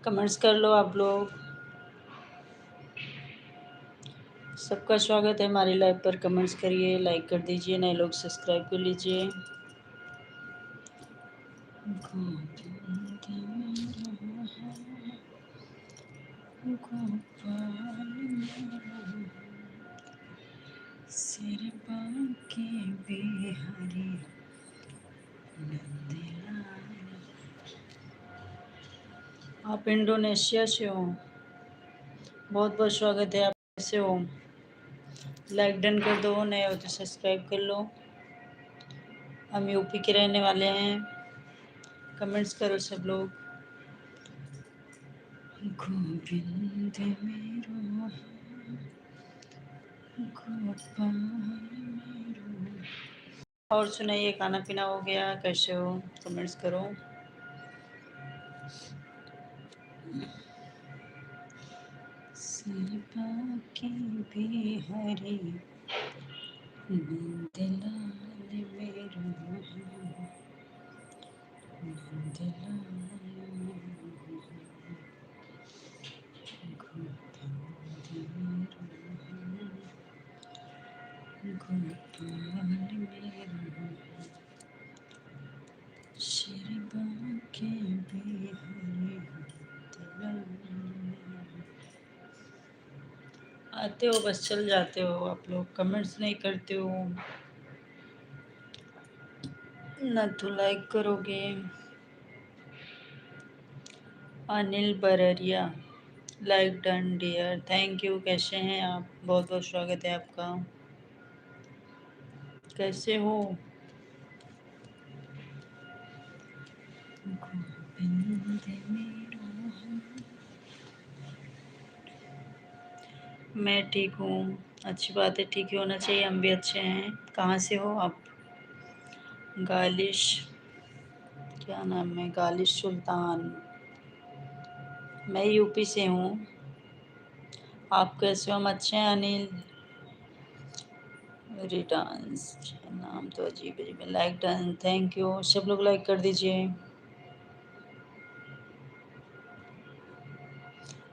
Comments कर लो आप लोग। सबका स्वागत है हमारी लाइव पर। कमेंट्स करिए, लाइक कर दीजिए, नए लोग सब्सक्राइब कर लीजिए। सिर बांके बिहारी आप इंडोनेशिया से हो, बहुत बहुत स्वागत है। आप कैसे हो? लाइक डन कर दो, नए हो तो सब्सक्राइब कर लो। हम यूपी के रहने वाले हैं। कमेंट्स करो सब लोग। गोविंद मेरो गोपाल मेरो। और सुनाइए, खाना पीना हो गया? कैसे हो? कमेंट्स करो। सिर बांके बिहारी नंदलाल मेरो नंदलाल गोपाल मेरो सिर बांके बिहारी। आते हो बस चल जाते हो आप लोग, कमेंट्स नहीं करते हो, ना तो लाइक करोगे। Anil Barariya, like done dear, thank you. कैसे हैं आप? बहुत बहुत स्वागत है आपका। कैसे हो? गोविंद मेरो। मैं ठीक हूँ। अच्छी बात है, ठीक ही होना चाहिए, हम भी अच्छे हैं। कहाँ से हो आप? गालिश, क्या नाम है? गालिश सुल्तान। मैं यूपी से हूँ। आप कैसे हो? हम अच्छे हैं। अनिल रिटर्न्स, नाम तो अजीब अजीब है। Like done, thank you. सब लोग लाइक कर दीजिए।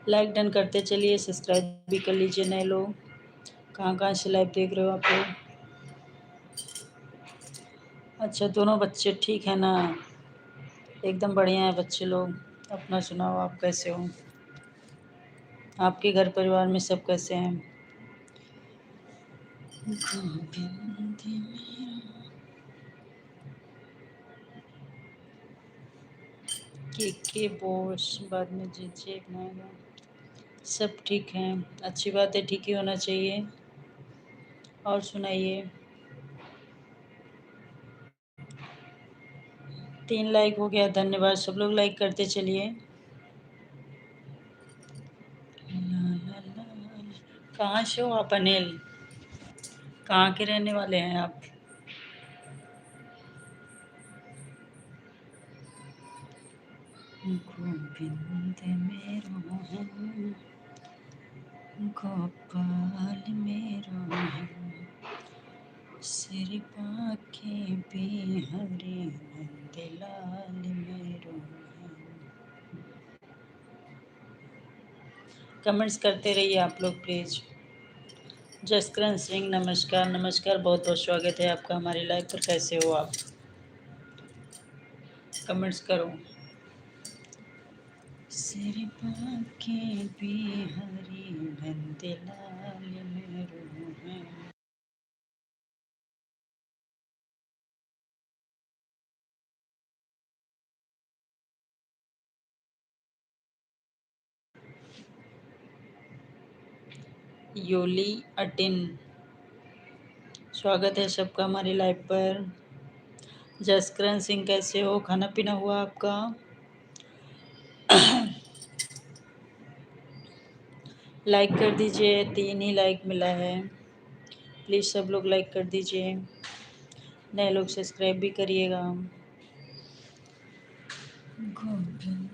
लाइक डन करते चलिए, सब्सक्राइब भी कर लीजिए नए लोग। कहाँ कहाँ से लाइव देख रहे हो आप लोग? अच्छा, दोनों बच्चे ठीक है ना? एकदम बढ़िया है बच्चे लोग। अपना सुनाओ, आप कैसे हो? आपके घर परिवार में सब कैसे हैं? के बोस बाद में जीजे बनाएगा। सब ठीक हैं, अच्छी बात है, ठीक ही होना चाहिए। और सुनाइए। 3 लाइक हो गया, धन्यवाद। सब लोग लाइक करते चलिए। कहाँ से हो आप अनिल? कहाँ के रहने वाले हैं आप? गोविंद मेरो गोपाल मेरो सिर बांके बिहारी नंदलाल मेरो। कमेंट्स करते रहिए आप लोग प्लीज़। जसकरण सिंह, नमस्कार नमस्कार, बहुत बहुत स्वागत है आपका हमारी लाइव पर। कैसे हो आप? कमेंट्स करो। सिर बांके बिहारी नंदलाल मेरो है। योली अटिन, स्वागत है सबका हमारी लाइव पर। जसकरण सिंह, कैसे हो? खाना पीना हुआ आपका? लाइक कर दीजिए, 3 ही लाइक मिला है। प्लीज़ सब लोग लाइक कर दीजिए, नए लोग सब्सक्राइब भी करिएगा। गोविंद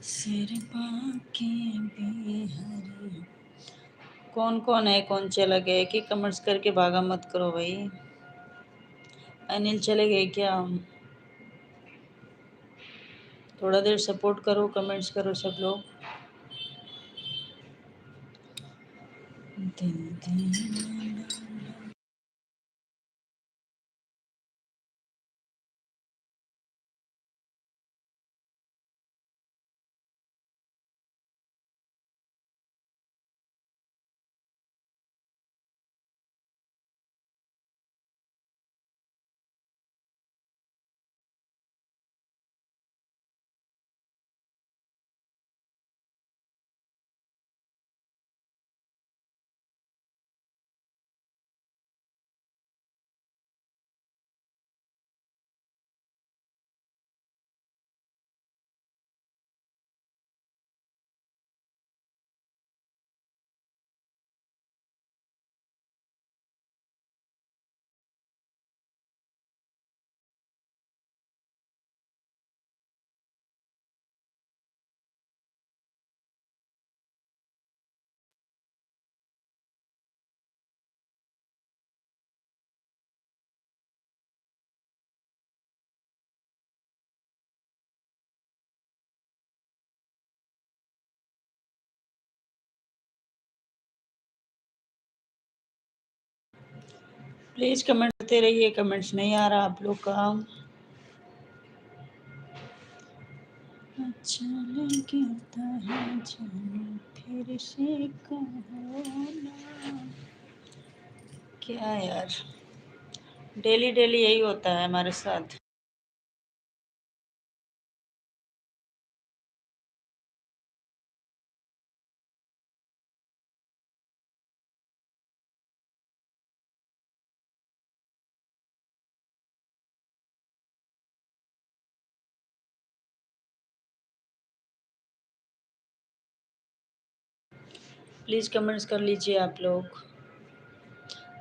सिर बाके बिहारी। कौन कौन है, कौन चला गया कि कमेंट्स करके भागा मत करो भाई। अनिल चले गए क्या? थोड़ा देर सपोर्ट करो, कमेंट्स करो सब लोग। दिन दिन प्लीज़ कमेंट करते रहिए, कमेंट्स नहीं आ रहा आप लोग का। अच्छा लगता है जानो फिर से कहो ना। क्या यार, डेली डेली यही होता है हमारे साथ। प्लीज़ कमेंट्स कर लीजिए आप लोग।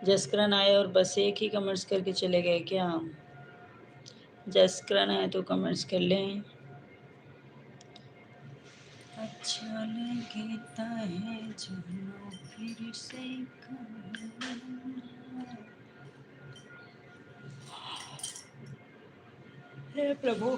जसकरण आए और बस एक ही कमेंट्स करके चले गए क्या? जसकरण आए तो कमेंट्स कर लें। अच्छा लगता है जानो फिर से कहो ना। हे प्रभु।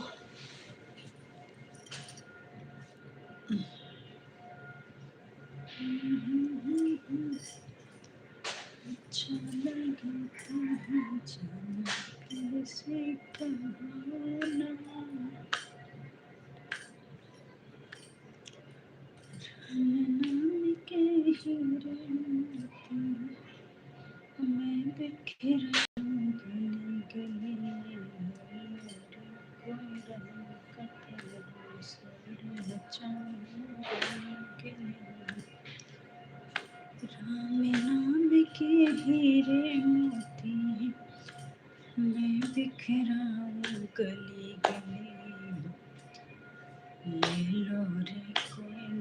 अच्छा लगता है जानो फिर से कहो ना। नाम के हीरे मोती मैं बिखराऊं गली गली। कोई रंग का सर नचाऊं गली गली। राम नाम के हीरे मोती मैं बिखराऊं गली गली। ये लो रे कोई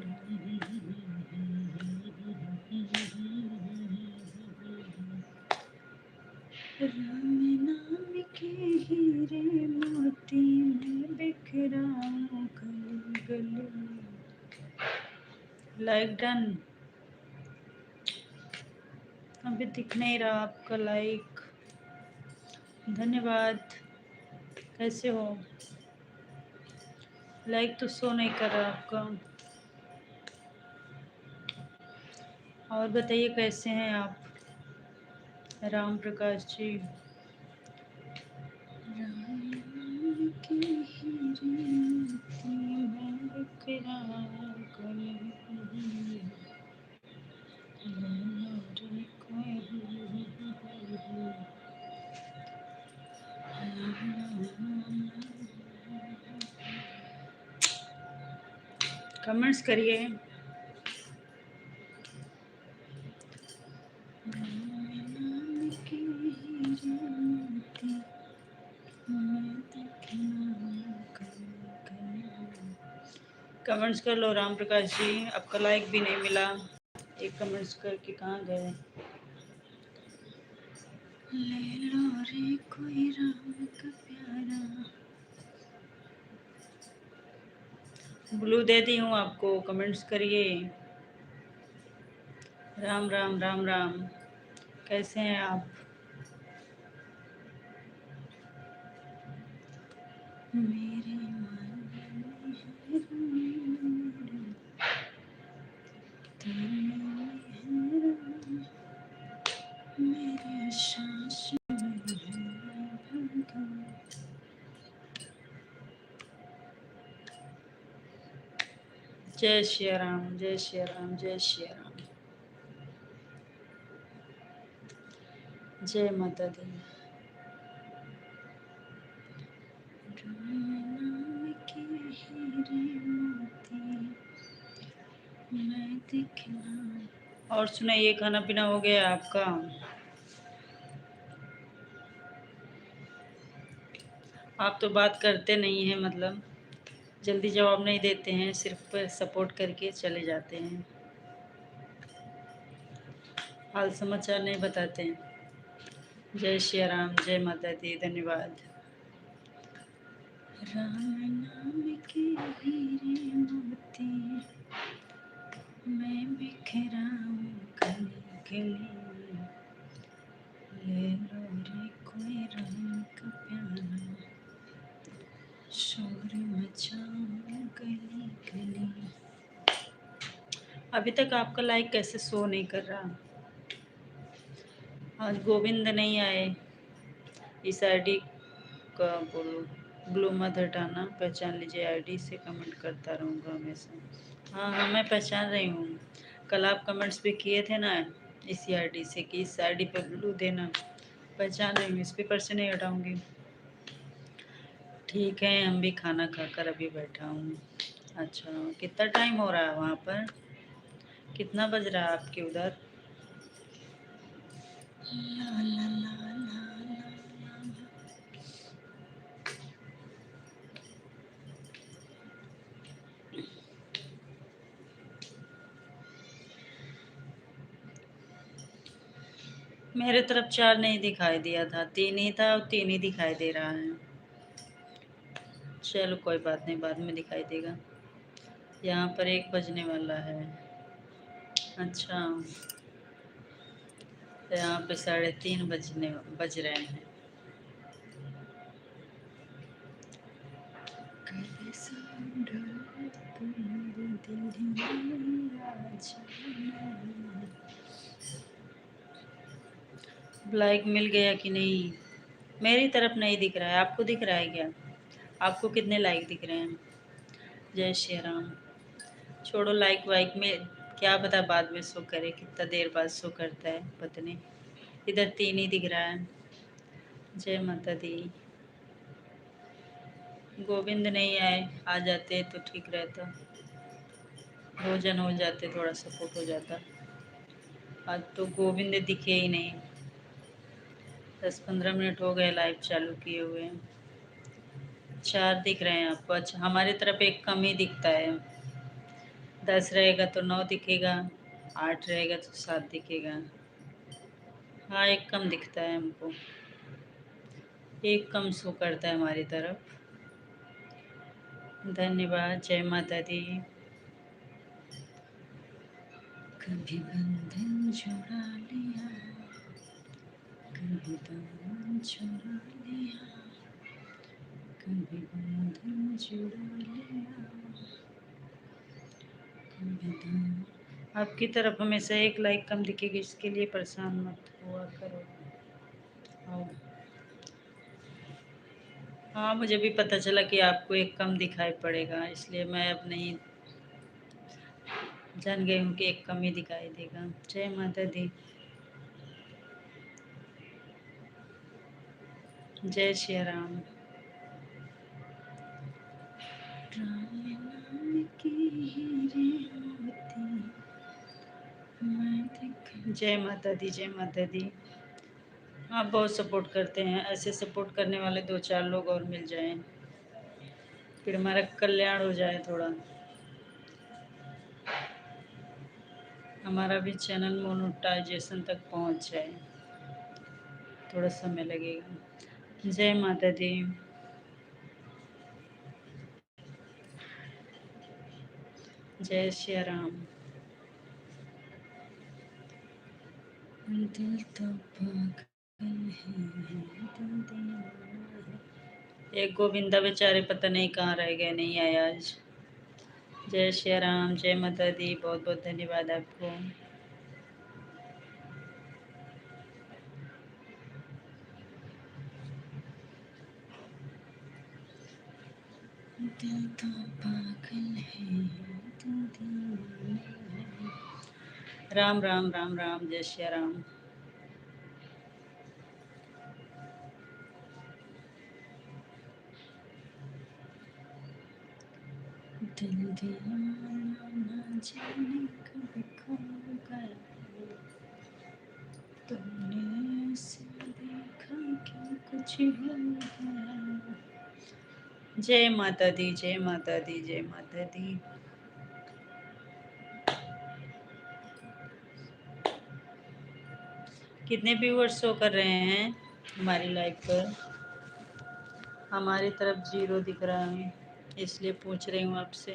राम नाम के हीरे मोती मैं बिखराऊं गली गली। Like done. अभी दिख नहीं रहा आपका लाइक। धन्यवाद। कैसे हो? लाइक तो शो नहीं कर रहा आपका। और बताइए कैसे हैं आप? राम प्रकाश जी। राम के हीरे मोती मैं बिखराऊं गली गली। कमेंट्स करिए। कमेंट्स कर लो राम प्रकाश जी, आपका लाइक भी नहीं मिला। एक कमेंट्स करके कहाँ गए? ले लो रे कोई राम का प्यारा। ब्लू दे दी हूँ आपको, कमेंट्स करिए। राम राम राम राम, कैसे हैं आप? मेरे मन में है तेरे मेरे सांस में है धड़कन। जय श्री राम, जय श्री राम, जय श्री राम, जय माता दी। नाम के हीरे मोती मैं दिखना। और सुनाइए, खाना पीना हो गया आपका? आप तो बात करते नहीं हैं, मतलब जल्दी जवाब नहीं देते हैं, सिर्फ सपोर्ट करके चले जाते हैं, हाल समाचार नहीं बताते हैं। जय श्री राम, जय माता दी, धन्यवाद। राम नाम के हीरे मोती मैं बिखराऊं गली गली। ले लो रे कोई राम का प्यारा, शोर मचाऊं गली गली। अभी तक आपका लाइक कैसे शो नहीं कर रहा? आज गोविंद नहीं आए। इस आईडी का बोलो ब्लू मत हटाना, पहचान लीजिए, आईडी से कमेंट करता रहूँगा हमेशा। हाँ हाँ, मैं पहचान रही हूँ। कल आप कमेंट्स भी किए थे ना इसी आईडी से कि इस आईडी पे ब्लू देना, पहचान रही हूँ, इस पेपर से नहीं हटाऊँगी। ठीक है, हम भी खाना खाकर अभी बैठा हूँ। अच्छा, कितना टाइम हो रहा है वहाँ पर? कितना बज रहा है आपके उधर? ला ला ला ला ला ला। मेरे तरफ 4 नहीं दिखाई दिया था, 3 ही था और 3 ही दिखाई दे रहा है। चलो कोई बात नहीं, बाद में दिखाई देगा। यहाँ पर 1 बजने वाला है। अच्छा, तो यहाँ पे 3:30 बज रहे हैं। लाइक मिल गया कि नहीं? मेरी तरफ नहीं दिख रहा है, आपको दिख रहा है क्या? आपको कितने लाइक दिख रहे हैं? जय श्री राम। छोड़ो लाइक वाइक में, क्या पता बाद में शो करे, कितना देर बाद शो करता है पता नहीं। इधर 3 ही दिख रहा है। जय माता दी। गोविंद नहीं आए, आ जाते तो ठीक रहता, भोजन हो जाते, थोड़ा सपोर्ट हो जाता। आज तो गोविंद दिखे ही नहीं। 10-15 मिनट हो गए लाइव चालू किए हुए। 4 दिख रहे हैं आपको? अच्छा, हमारी तरफ एक कम ही दिखता है। 10 रहेगा तो 9 दिखेगा, 8 रहेगा तो 7 दिखेगा। हाँ, एक कम दिखता है हमको, एक कम शो करता है हमारी तरफ। धन्यवाद, जय माता दी। कभी बंधन छुड़ा लिया, कभी दामन छुड़ा लिया, कभी बंधन छुड़ा लिया, कभी दामन। आपकी तरफ हमेशा एक लाइक कम दिखेगी, इसके लिए परेशान मत हुआ करो। आओ। हाँ, मुझे भी पता चला कि आपको एक कम दिखाई पड़ेगा, इसलिए मैं अब नहीं, जान गई हूँ कि एक कम ही दिखाई देगा। जय माता दी, जय श्री राम। राम नाम के हीरे मोती मैं जय माता दी, जय माता दी। आप बहुत सपोर्ट करते हैं, ऐसे सपोर्ट करने वाले 2-4 लोग और मिल जाएं, फिर हमारा कल्याण हो जाए थोड़ा। हमारा भी चैनल मोनेटाइजेशन तक पहुंच जाए, थोड़ा समय लगेगा। जय माता दी। जय श्री राम। दिल तो पागल है, दिल दीवाना है। एक गोविंदा बेचारे पता नहीं कहाँ रह गए, नहीं आए आज। जय श्री राम, जय माता दी, बहुत बहुत धन्यवाद आपको। दिल तो पागल है, दिल दीवाना है। राम राम राम राम, जय श्री राम। दिल दीवाना ना जाने कब खो गया, तुमने ऐसे देखा कि कुछ हो गया। जय माता दी, जय माता दी, जय माता दी। कितने व्यूअर्स शो कर रहे हैं हमारी लाइव पर? हमारी तरफ 0 दिख रहा है, इसलिए पूछ रही हूँ आपसे।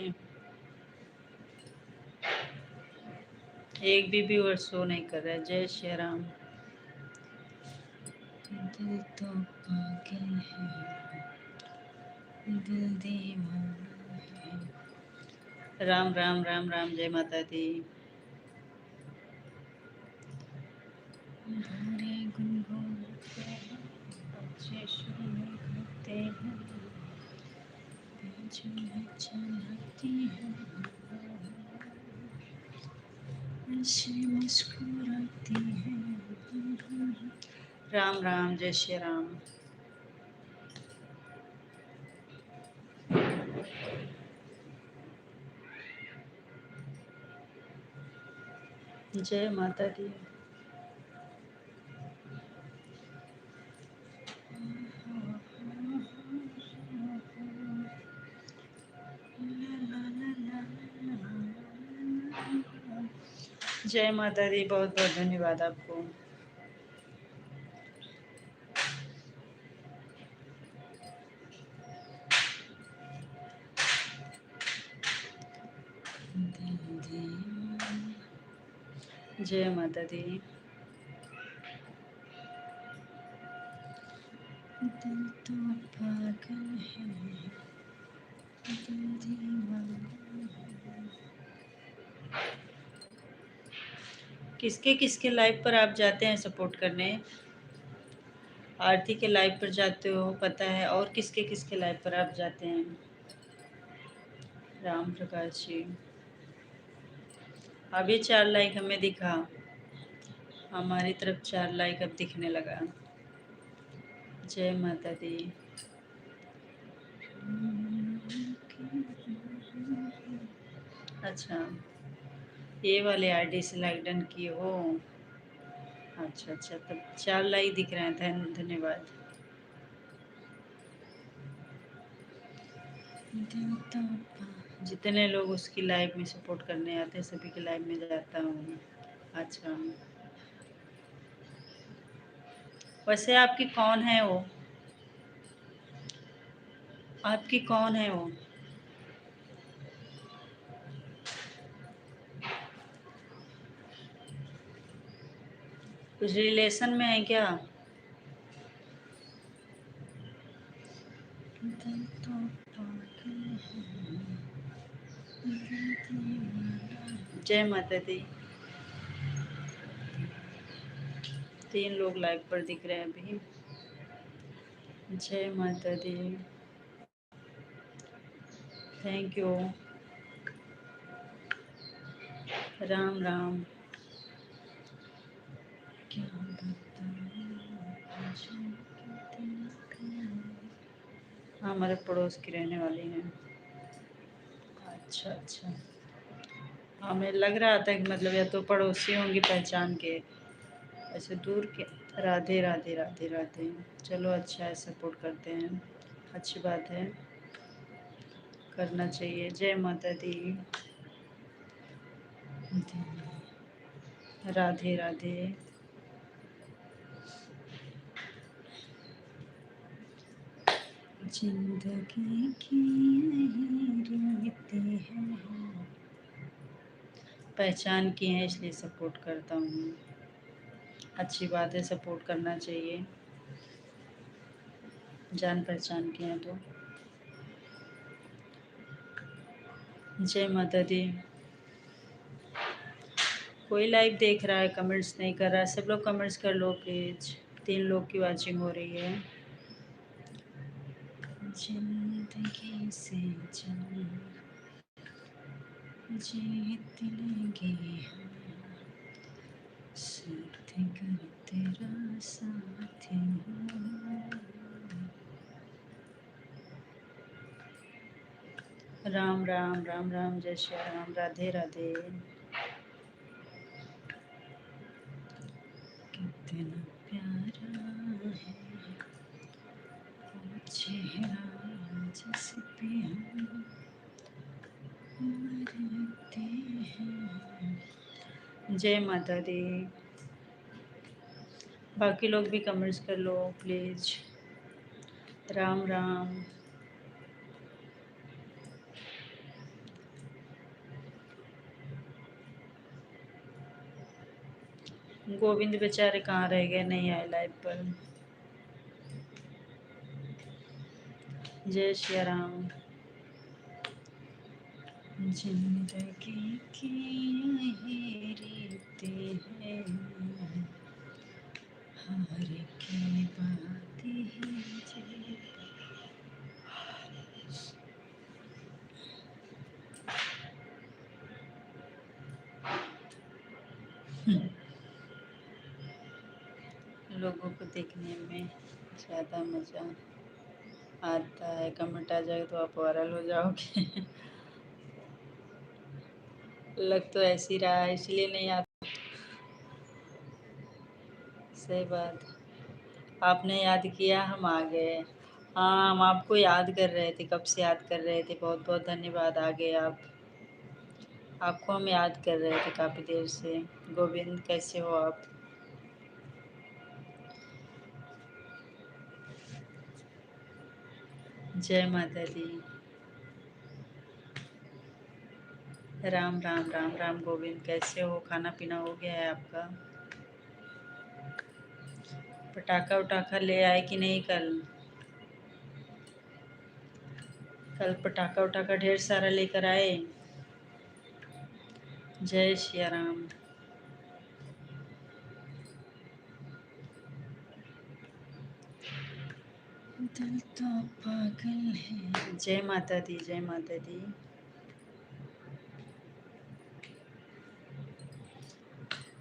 एक भी व्यूअर शो नहीं कर रहा है। जय श्री राम। दिल तो पागल है, दिल दीवाना है। राम राम राम राम, जय माता दी। भोरे गुनगुनाते हैं, बच्चे शुरू करते हैं, बीच में चलाती है, ऐसे मुस्कुराती है। राम राम, जय श्री राम। जय माता दी। जय माता दी, बहुत बहुत धन्यवाद आपको। जय माता दी। दिल तो पागल है, दिल दीवाना है। किसके किसके लाइव पर आप जाते हैं सपोर्ट करने? आरती के लाइव पर जाते हो पता है, और किसके किसके लाइव पर आप जाते हैं? राम प्रकाश जी, अभी 4 लाइक हमें दिखा, हमारी तरफ 4 लाइक अब दिखने लगा। जय माता दी। अच्छा, ये वाले आईडी से लाइक डन किए हो? अच्छा अच्छा, तब 4 लाइक दिख रहे हैं, धन्यवाद। जितने लोग उसकी लाइव में सपोर्ट करने आते हैं सभी की लाइव में जाता हूँ। अच्छा, वैसे आपकी कौन है वो? आपकी कौन है वो? कुछ रिलेशन में है क्या? जय माता दी। 3 लोग लाइव पर दिख रहे हैं अभी। जय माता दी, थैंक यू। राम राम। क्या हाँ, हमारे पड़ोस की रहने वाली हैं। अच्छा अच्छा, हमें लग रहा था कि मतलब या तो पड़ोसी होंगी पहचान के, ऐसे दूर के। राधे राधे राधे राधे। चलो अच्छा है, सपोर्ट करते हैं, अच्छी बात है, करना चाहिए। जय माता दी। राधे राधे। जिंदगी की यही रीति है, पहचान की है इसलिए सपोर्ट करता हूँ। अच्छी बात है, सपोर्ट करना चाहिए, जान पहचान की है तो। जय माता दी। कोई लाइव देख रहा है, कमेंट्स नहीं कर रहा है, सब लोग कमेंट्स कर लो प्लीज। 3 लोग की वाचिंग हो रही है। जिंदगी से जान जीत लेंगे हम, साथ कर तेरा साथ हूँ। राम राम राम राम, जय श्री राम, राधे राधे। कितना प्यारा है वो चेहरा जिस पे हम मरते हैं। जय माता दी। बाकी लोग भी कमेंट्स कर लो प्लीज। राम राम। गोविंद बेचारे कहाँ रह गए, नहीं आए लाइव पर। जय श्री राम। जिंदगी की यही रीत है, हार के बाद ही जीत। लोगों को देखने में ज़्यादा मज़ा आता है, कमेंट आ जाए तो आप वायरल हो जाओगे। लग तो ऐसी रहा है, इसलिए नहीं आता। सही बात। आपने याद किया, हम आ गए। हाँ, हम आपको याद कर रहे थे, कब से याद कर रहे थे। बहुत बहुत धन्यवाद, आ गए आप। आपको हम याद कर रहे थे काफ़ी देर से। गोविंद कैसे हो आप? जय माता दी। राम राम राम राम। गोविंद कैसे हो? खाना पीना हो गया है आपका? पटाखा उटाखा ले आए कि नहीं कल? कल पटाखा उटाखा ढेर सारा लेकर आए। जय श्री राम। दिल तो पागल है। जय माता दी, जय माता दी।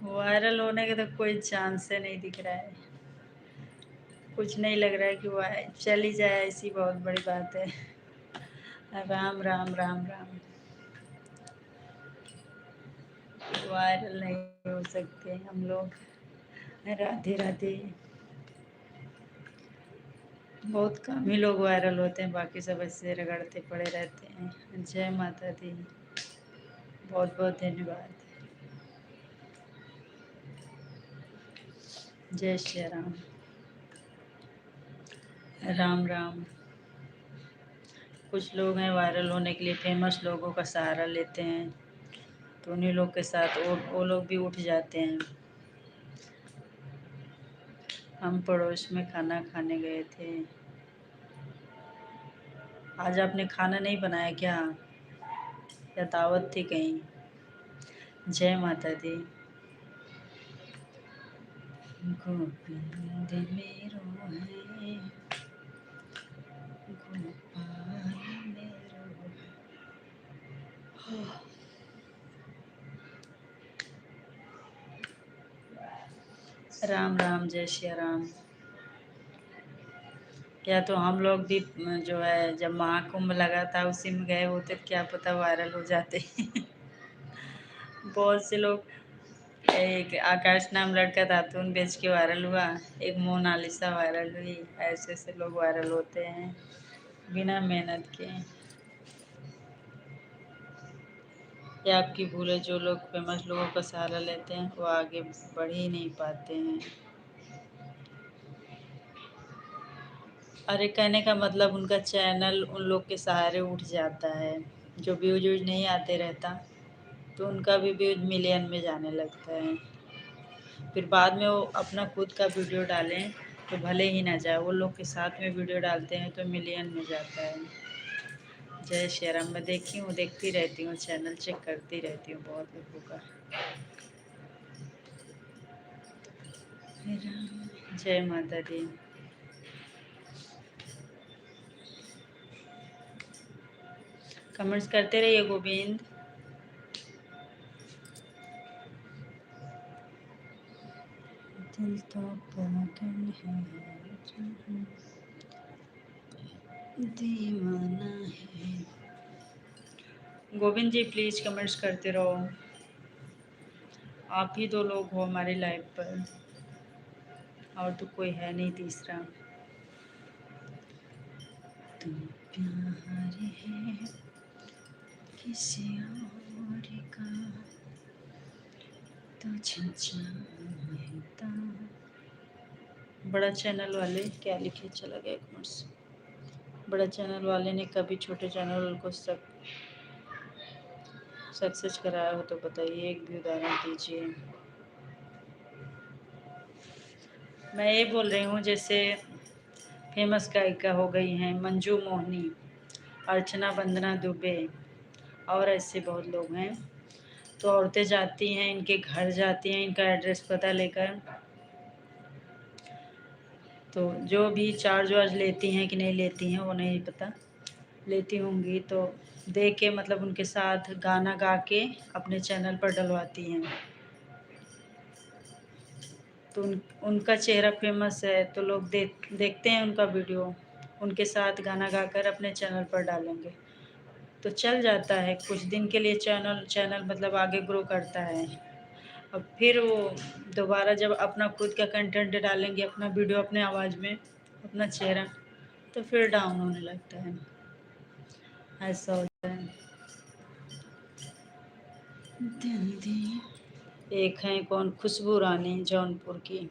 वायरल होने के तो कोई चांस है नहीं दिख रहा है। कुछ नहीं लग रहा है कि वो चली जाए, ऐसी बहुत बड़ी बात है। राम राम राम राम। वायरल नहीं हो सकते हम लोग। राधे राधे। बहुत कम ही लोग वायरल होते हैं, बाकी सब ऐसे रगड़ते पड़े रहते हैं। जय माता दी। बहुत बहुत धन्यवाद। जय श्री राम। राम राम। कुछ लोग हैं वायरल होने के लिए फेमस लोगों का सहारा लेते हैं, तो उन्हीं लोग के साथ वो लोग भी उठ जाते हैं। हम पड़ोस में खाना खाने गए थे। आज आपने खाना नहीं बनाया क्या, या दावत थी कहीं? जय माता दी। गोविंद मेरो है, गोपाल मेरो है। राम राम, जय श्री राम। या तो हम लोग भी जो है, जब महाकुंभ लगा था उसी में गए होते तो क्या पता वायरल हो जाते। बहुत से लोग, एक आकाश नाम लड़का दातून बेच के वायरल हुआ, एक मोनालिसा वायरल हुई। ऐसे ऐसे लोग वायरल होते हैं बिना मेहनत के। ये आपकी भूल है। जो लोग फेमस लोगों का सहारा लेते हैं वो आगे बढ़ ही नहीं पाते हैं। अरे कहने का मतलब उनका चैनल उन लोग के सहारे उठ जाता है। जो व्यूज व्यूज नहीं आते रहता तो उनका भी व्यूज मिलियन में जाने लगता है। फिर बाद में वो अपना खुद का वीडियो डालें तो भले ही ना जाए, वो लोग के साथ में वीडियो डालते हैं तो मिलियन में जाता है। जय श्री राम। मैं देखी हूँ, देखती रहती हूँ, चैनल चेक करती रहती हूँ बहुत लोगों का। जय माता दी। कमेंट्स करते रहिए गोविंद। दिल तो पागल है, दीवाना है। गोविंद जी प्लीज कमेंट्स करते रहो। आप ही दो लोग हो हमारी लाइफ पर, और तो कोई है नहीं तीसरा। तुम प्यार है किसी और का तुझे चाहता। बड़ा चैनल वाले क्या लिखे, चला गया एक मिनट से। बड़ा चैनल वाले ने कभी छोटे चैनल को सक्सेस कराया हो तो बताइए, एक भी उदाहरण दीजिए। मैं ये बोल रही हूँ जैसे फेमस गायिका हो गई हैं मंजू मोहनी, अर्चना वंदना दुबे, और ऐसे बहुत लोग हैं। तो औरतें जाती हैं, इनके घर जाती हैं, इनका एड्रेस पता लेकर, तो जो भी चार्ज वार्ज लेती हैं कि नहीं लेती हैं वो नहीं पता, लेती होंगी तो दे के मतलब उनके साथ गाना गा के अपने चैनल पर डलवाती हैं। तो उनका चेहरा फेमस है तो लोग देखते हैं उनका वीडियो, उनके साथ गाना गाकर अपने चैनल पर डालेंगे तो चल जाता है कुछ दिन के लिए। चैनल चैनल मतलब आगे ग्रो करता है। अब फिर वो दोबारा जब अपना खुद का कंटेंट डालेंगे, अपना वीडियो अपने आवाज़ में, अपना चेहरा, तो फिर डाउन होने लगता है। ऐसा होता है। एक है कौन, खुशबू रानी जौनपुर की।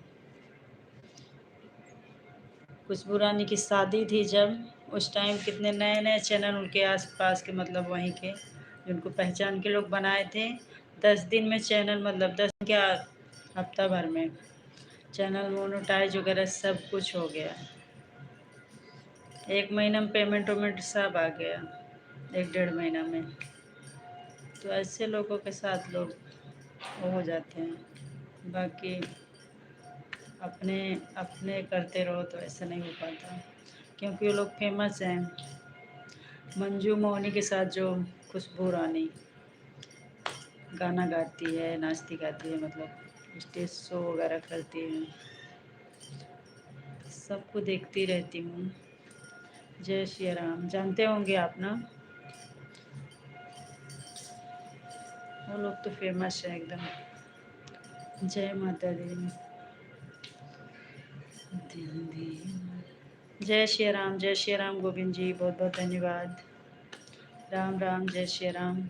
खुशबू रानी की शादी थी जब, उस टाइम कितने नए नए चैनल उनके आसपास के मतलब वहीं के जिनको पहचान के लोग बनाए थे। 10 दिन में चैनल, मतलब 10 क्या, हफ्ता भर में चैनल मोनेटाइज वगैरह सब कुछ हो गया। 1 महीना में पेमेंट वेमेंट सब आ गया, 1 डेढ़ महीना में। तो ऐसे लोगों के साथ लोग वो हो जाते हैं। बाकी अपने अपने करते रहो तो ऐसा नहीं हो पाता, क्योंकि वो लोग फेमस हैं। मंजू मोहनी के साथ जो खुशबू रानी गाना गाती है, नाचती गाती है, मतलब स्टेज शो वगैरह करती है, सबको देखती रहती हूँ। जय श्री राम, जानते होंगे आप ना, वो लोग तो फेमस है एकदम। जय माता दी। जय श्री राम, जय श्री राम गोविंद जी, बहुत बहुत धन्यवाद। राम राम, जय श्री राम।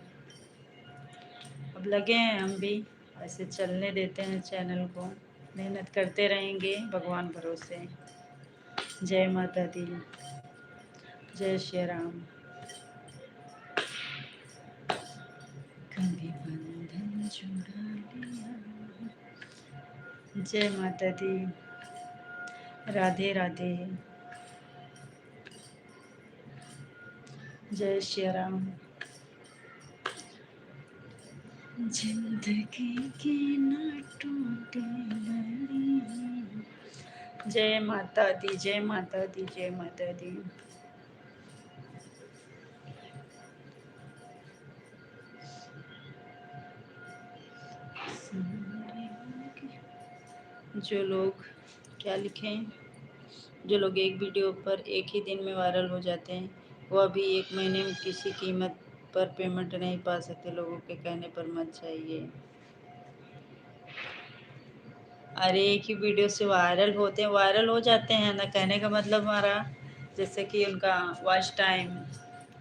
अब लगे हैं हम भी, ऐसे चलने देते हैं चैनल को, मेहनत करते रहेंगे भगवान भरोसे। जय माता दी, जय श्री राम। कभी बंधन छुड़ा लिया। जय माता दी, राधे राधे, जय श्री राम। जिंदगी की न टूटे लड़ी। जय माता दी, जय माता दी, जय माता दी। जो लोग क्या लिखें, जो लोग एक वीडियो पर एक ही दिन में वायरल हो जाते हैं वो अभी 1 महीने में किसी कीमत पर पेमेंट नहीं पा सकते। लोगों के कहने पर मत जाइए। अरे एक ही वीडियो से वायरल होते हैं, वायरल हो जाते हैं ना, कहने का मतलब हमारा जैसे कि उनका वॉच टाइम,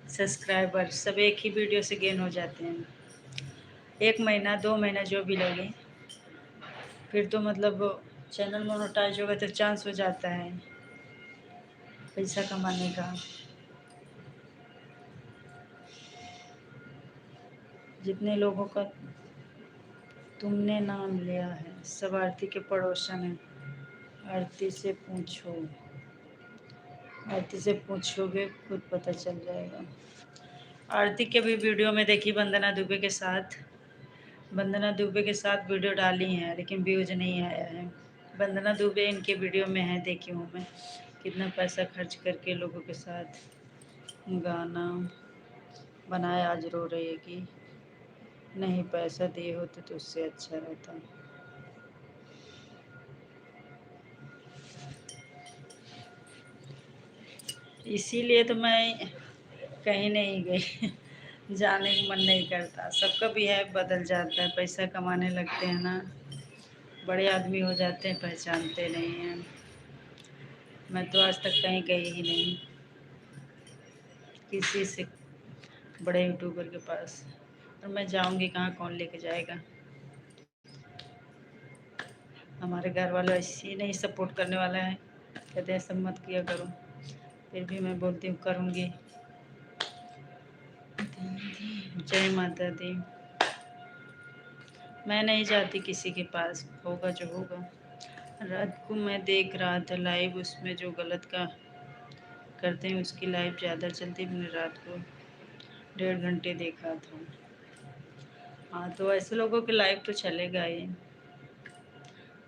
सब्सक्राइबर सब एक ही वीडियो से गेन हो जाते हैं। 1 महीना 2 महीना जो भी लगे, फिर तो मतलब चैनल मोनेटाइज होगा तो चांस हो जाता है पैसा कमाने का। जितने लोगों का तुमने नाम लिया है सब आरती के पड़ोसन हैं। आरती से पूछो, आरती से पूछोगे खुद पता चल जाएगा। आरती के भी वीडियो में देखी वंदना दुबे के साथ, वंदना दुबे के साथ वीडियो डाली हैं लेकिन व्यूज नहीं आया है। वंदना दुबे इनके वीडियो में है, देखी हूँ मैं कितना पैसा खर्च करके लोगों के साथ गाना बनाया। आज रो रही है कि नहीं पैसा दिए होते तो उससे अच्छा रहता। इसीलिए तो मैं कहीं नहीं गई जाने का मन नहीं करता। सबका भी है बदल जाता है, पैसा कमाने लगते हैं ना, बड़े आदमी हो जाते हैं पहचानते नहीं हैं। मैं तो आज तक कहीं गई ही नहीं किसी से बड़े यूट्यूबर के पास, और मैं जाऊंगी कहाँ, कौन लेके जाएगा। हमारे घर वाले ऐसे ही नहीं सपोर्ट करने वाला है, कहते हैं सब मत किया करो, फिर भी मैं बोलती हूँ करूँगी। जय माता दी। मैं नहीं जाती किसी के पास, होगा जो होगा। रात को मैं देख रहा था लाइव, उसमें जो गलत का करते हैं उसकी लाइव ज़्यादा चलती। मैंने रात को 1.5 घंटे देखा था। हाँ तो ऐसे लोगों के लाइव तो चलेगा ही,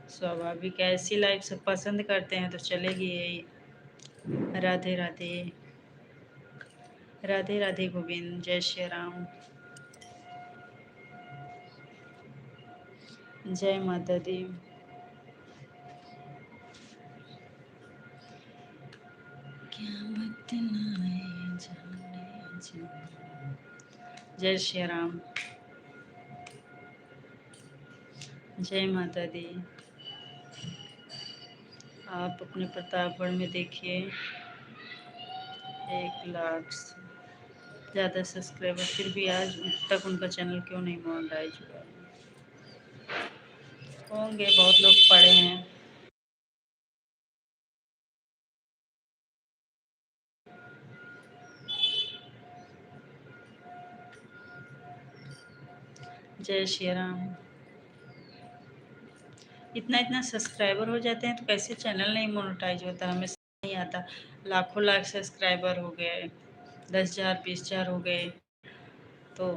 स्वाभाविक है। ऐसी लाइव सब पसंद करते हैं तो चलेगी यही। राधे राधे, राधे राधे गोविंद, जय श्री राम, जय माता दी। क्या बतलाए जाने जा। जय श्री राम, जय माता दी। आप अपने प्रतापगढ़ में देखिए 1 लाख से ज़्यादा सब्सक्राइबर, फिर भी आज तक उनका चैनल क्यों नहीं मोनेटाइज हुआ। होंगे बहुत लोग पढ़े हैं। जय श्री राम। इतना इतना सब्सक्राइबर हो जाते हैं तो कैसे चैनल नहीं मोनेटाइज होता, हमें नहीं आता। लाखों लाख सब्सक्राइबर हो गए, 10,000 20,000 हो गए तो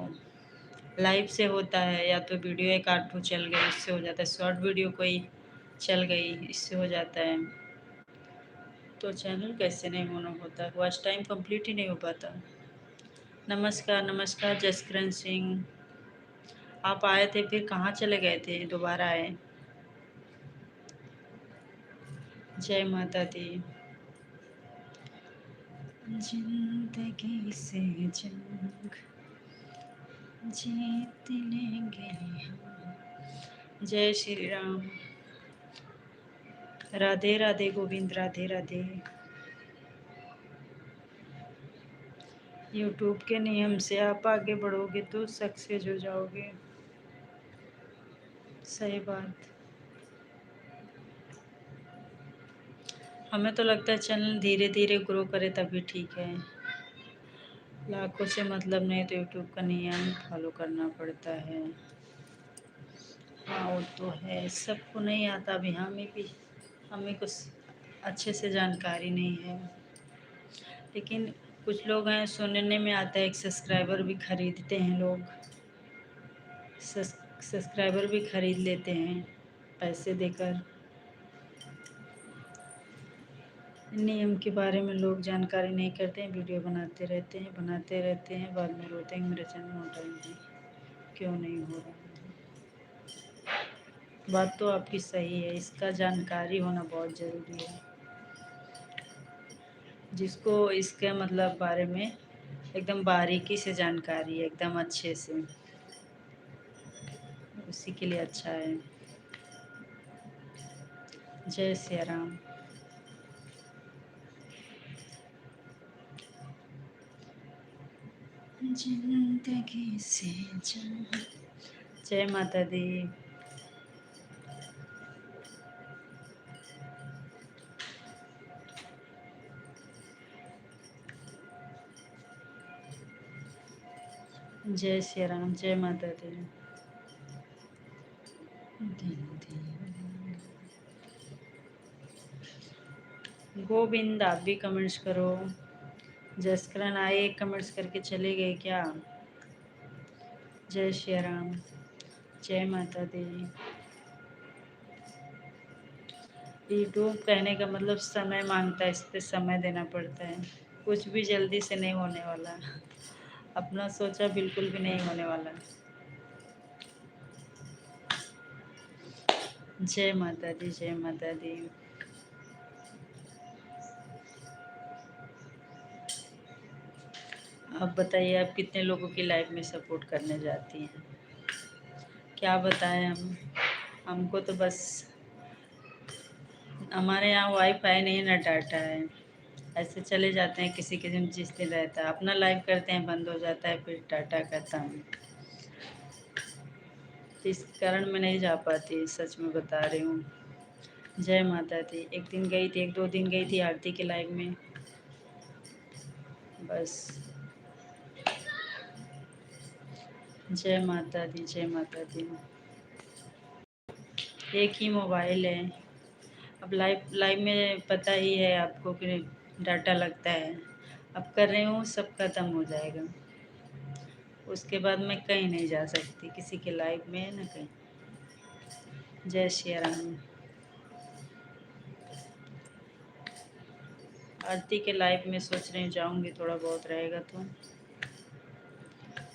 लाइव से होता है, या तो वीडियो एक आध चल गई इससे हो जाता है, शॉर्ट वीडियो कोई चल गई इससे हो जाता है। तो चैनल कैसे नहीं मोनो होता, वॉच टाइम कंप्लीट ही नहीं हो पाता। नमस्कार नमस्कार जसकरण सिंह, आप आए थे फिर कहाँ चले गए थे, दोबारा आए। जय माता दी। जिंदगी से जंग जीत लेंगे हम। जय श्री राम, राधे राधे गोविंद, राधे राधे। यूट्यूब के नियम से आप आगे बढ़ोगे तो सक्सेस हो जाओगे, सही बात। हमें तो लगता है चैनल धीरे धीरे ग्रो करे तभी ठीक है। लाखों से मतलब नहीं तो यूट्यूब का नियम फॉलो करना पड़ता है। हाँ वो तो है, सबको नहीं आता। अभी हमें कुछ अच्छे से जानकारी नहीं है, लेकिन कुछ लोग हैं सुनने में आता है एक सब्सक्राइबर भी खरीदते हैं लोग, सब्सक्राइबर भी खरीद लेते हैं पैसे देकर। नियम के बारे में लोग जानकारी नहीं करते हैं, वीडियो बनाते रहते हैं, बाद में रोते हैं मेरा चैनल मोनेटाइज क्यों नहीं हो रहा है। बात तो आपकी सही है, इसका जानकारी होना बहुत ज़रूरी है। जिसको इसके मतलब बारे में एकदम बारीकी से जानकारी है, एकदम अच्छे से, उसी के लिए अच्छा है। जय सिया राम। जिंदगी से जंग जय माता दी। जय श्री राम। जय माता दी। गोविंद, आप भी कमेंट्स करो। जसकरण आए, कमेंट्स करके चले गए क्या? जय श्री राम। जय माता दी। यूट्यूब कहने का मतलब समय मांगता है, इस पे समय देना पड़ता है। कुछ भी जल्दी से नहीं होने वाला, अपना सोचा बिल्कुल भी नहीं होने वाला। जय माता दी। जय माता दी। आप बताइए, आप कितने लोगों की लाइफ में सपोर्ट करने जाती हैं? क्या बताएं हम, हमको तो बस, हमारे यहाँ वाईफाई नहीं ना डाटा है, ऐसे चले जाते हैं किसी के दिन जिस दिन रहता है, अपना लाइव करते हैं बंद हो जाता है, फिर डाटा खत्म। इस कारण मैं नहीं जा पाती, सच में बता रही हूँ। जय माता दी। एक दिन गई थी, एक दो दिन गई थी आरती के लाइव में, बस। जय माता दी। जय माता दी। एक ही मोबाइल है। अब लाइव लाइव में पता ही है आपको कि डाटा लगता है। अब कर रही हूँ, सब खत्म हो जाएगा, उसके बाद मैं कहीं नहीं जा सकती किसी के लाइव में ना कहीं। जय श्री राम। आरती के लाइव में सोच रही हूँ जाऊँगी, थोड़ा बहुत रहेगा तो।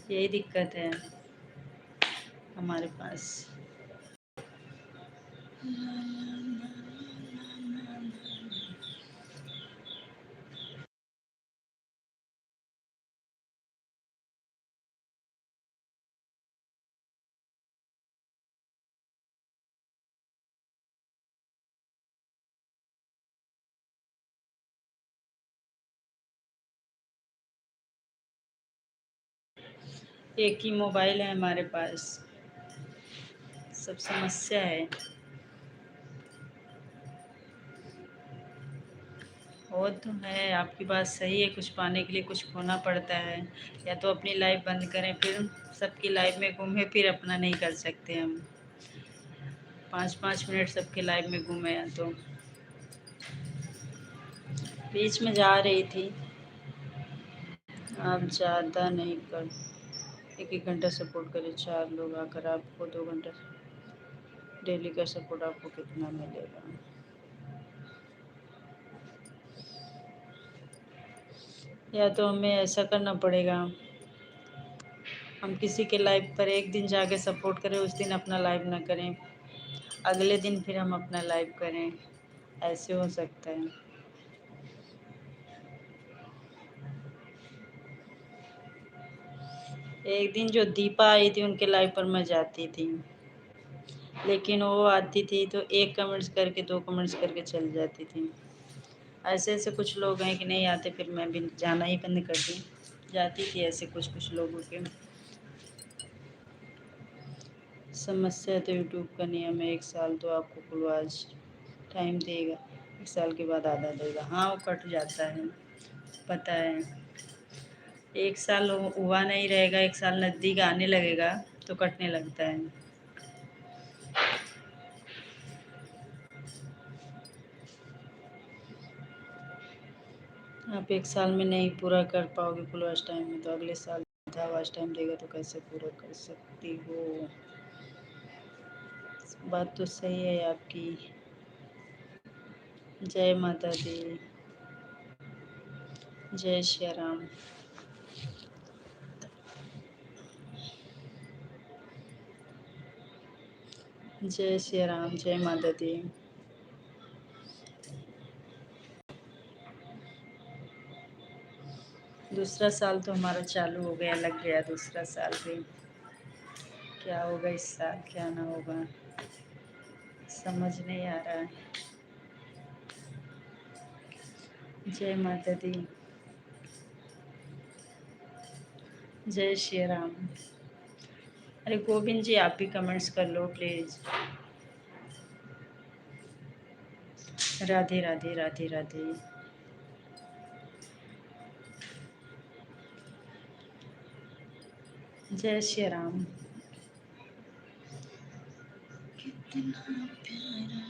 यही दिक्कत है हमारे पास। एक ही मोबाइल है हमारे पास, सब समस्या है। वो तो है, आपकी बात सही है, कुछ पाने के लिए कुछ खोना पड़ता है। या तो अपनी लाइफ बंद करें, फिर सबकी लाइफ में घूमे, फिर अपना नहीं कर सकते हम। 5-5 मिनट सबके लाइफ में घूमे हैं तो। बीच में जा रही थी। आप ज़्यादा नहीं कर, 1-1 घंटा सपोर्ट करें, 4 लोग आकर आपको 2 घंटा डेली का सपोर्ट, आपको कितना मिलेगा? या तो हमें ऐसा करना पड़ेगा, हम किसी के लाइव पर एक दिन जाके सपोर्ट करें, उस दिन अपना लाइव ना करें, अगले दिन फिर हम अपना लाइव करें, ऐसे हो सकता है। एक दिन जो दीपा आई थी उनके लाइव पर मैं जाती थी, लेकिन वो आती थी तो एक कमेंट्स करके, 2 कमेंट्स करके चल जाती थी। ऐसे ऐसे कुछ लोग हैं कि नहीं आते, फिर मैं भी जाना ही बंद कर दी। जाती थी ऐसे कुछ कुछ लोगों के। समस्या तो यूट्यूब का नियम है, 1 साल तो आपको खुलवाज टाइम देगा, 1 साल के बाद आधा देगा। हाँ, वो कट जाता है, पता है। 1 साल हुआ नहीं रहेगा, 1 साल नज़दीक आने लगेगा तो कटने लगता है। आप 1 साल में नहीं पूरा कर पाओगे फुल वॉच टाइम में, तो अगले साल आधा वॉच टाइम देगा तो कैसे पूरा कर सकती हो? बात तो सही है आपकी। जय माता दी। जय श्री राम। जय श्री राम। जय माता दी। दूसरा साल तो हमारा चालू हो गया, लग गया दूसरा साल भी। क्या होगा इस साल, क्या ना होगा, समझ नहीं आ रहा है। जय माता दी। जय श्री राम। अरे गोविंद जी, आप भी कमेंट्स कर लो प्लीज़। राधे राधे राधे राधे। जय श्री राम। कितना प्यारा।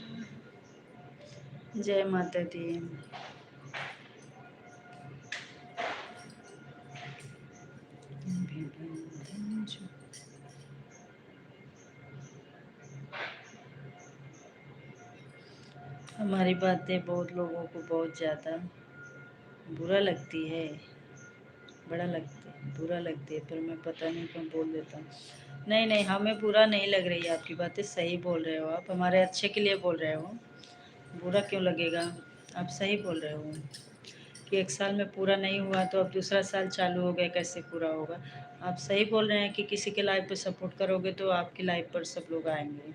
जय माता दी। हमारी बातें बहुत लोगों को बहुत ज़्यादा बुरा लगती है, बड़ा लगता है, बुरा लगती है, पर मैं पता नहीं क्यों बोल देता हूँ। नहीं नहीं, हमें बुरा नहीं लग रही है आपकी बातें, सही बोल रहे हो आप, हमारे अच्छे के लिए बोल रहे हो। बुरा क्यों लगेगा? आप सही बोल रहे हो कि एक साल में पूरा नहीं हुआ तो अब दूसरा साल चालू हो गया, कैसे पूरा होगा? आप सही बोल रहे हैं कि किसी के लाइफ पे सपोर्ट करोगे तो आपकी लाइफ पर सब लोग आएंगे,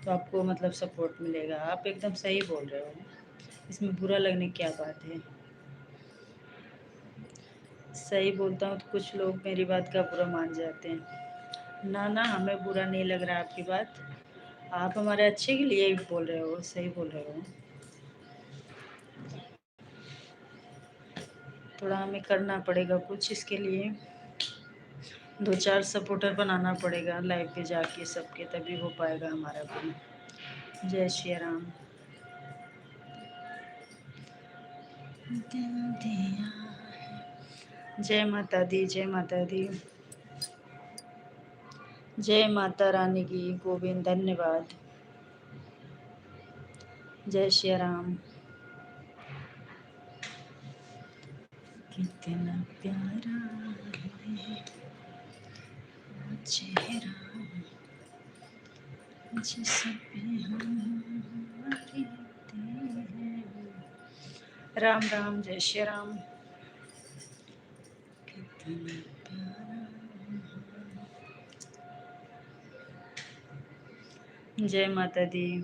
तो आपको मतलब सपोर्ट मिलेगा। आप एकदम सही बोल रहे हो, इसमें बुरा लगने की क्या बात है? सही बोलता हूँ तो कुछ लोग मेरी बात का बुरा मान जाते हैं। ना ना, हमें बुरा नहीं लग रहा आपकी बात, आप हमारे अच्छे के लिए ही बोल रहे हो, सही बोल रहे हो। थोड़ा हमें करना पड़ेगा कुछ इसके लिए, 2-4 सपोर्टर बनाना पड़ेगा लाइव पे जाके सबके, तभी हो पाएगा हमारा भी। जय श्री राम। दिल दिया है। जय माता दी, जय माता दी। जय माता रानी की। गोविंद धन्यवाद। जय श्री राम। कितना प्यारा है वो चेहरा जिस पे हम रहते हैं। राम राम, जय श्री राम। कितना प्यारा। जय माता दी।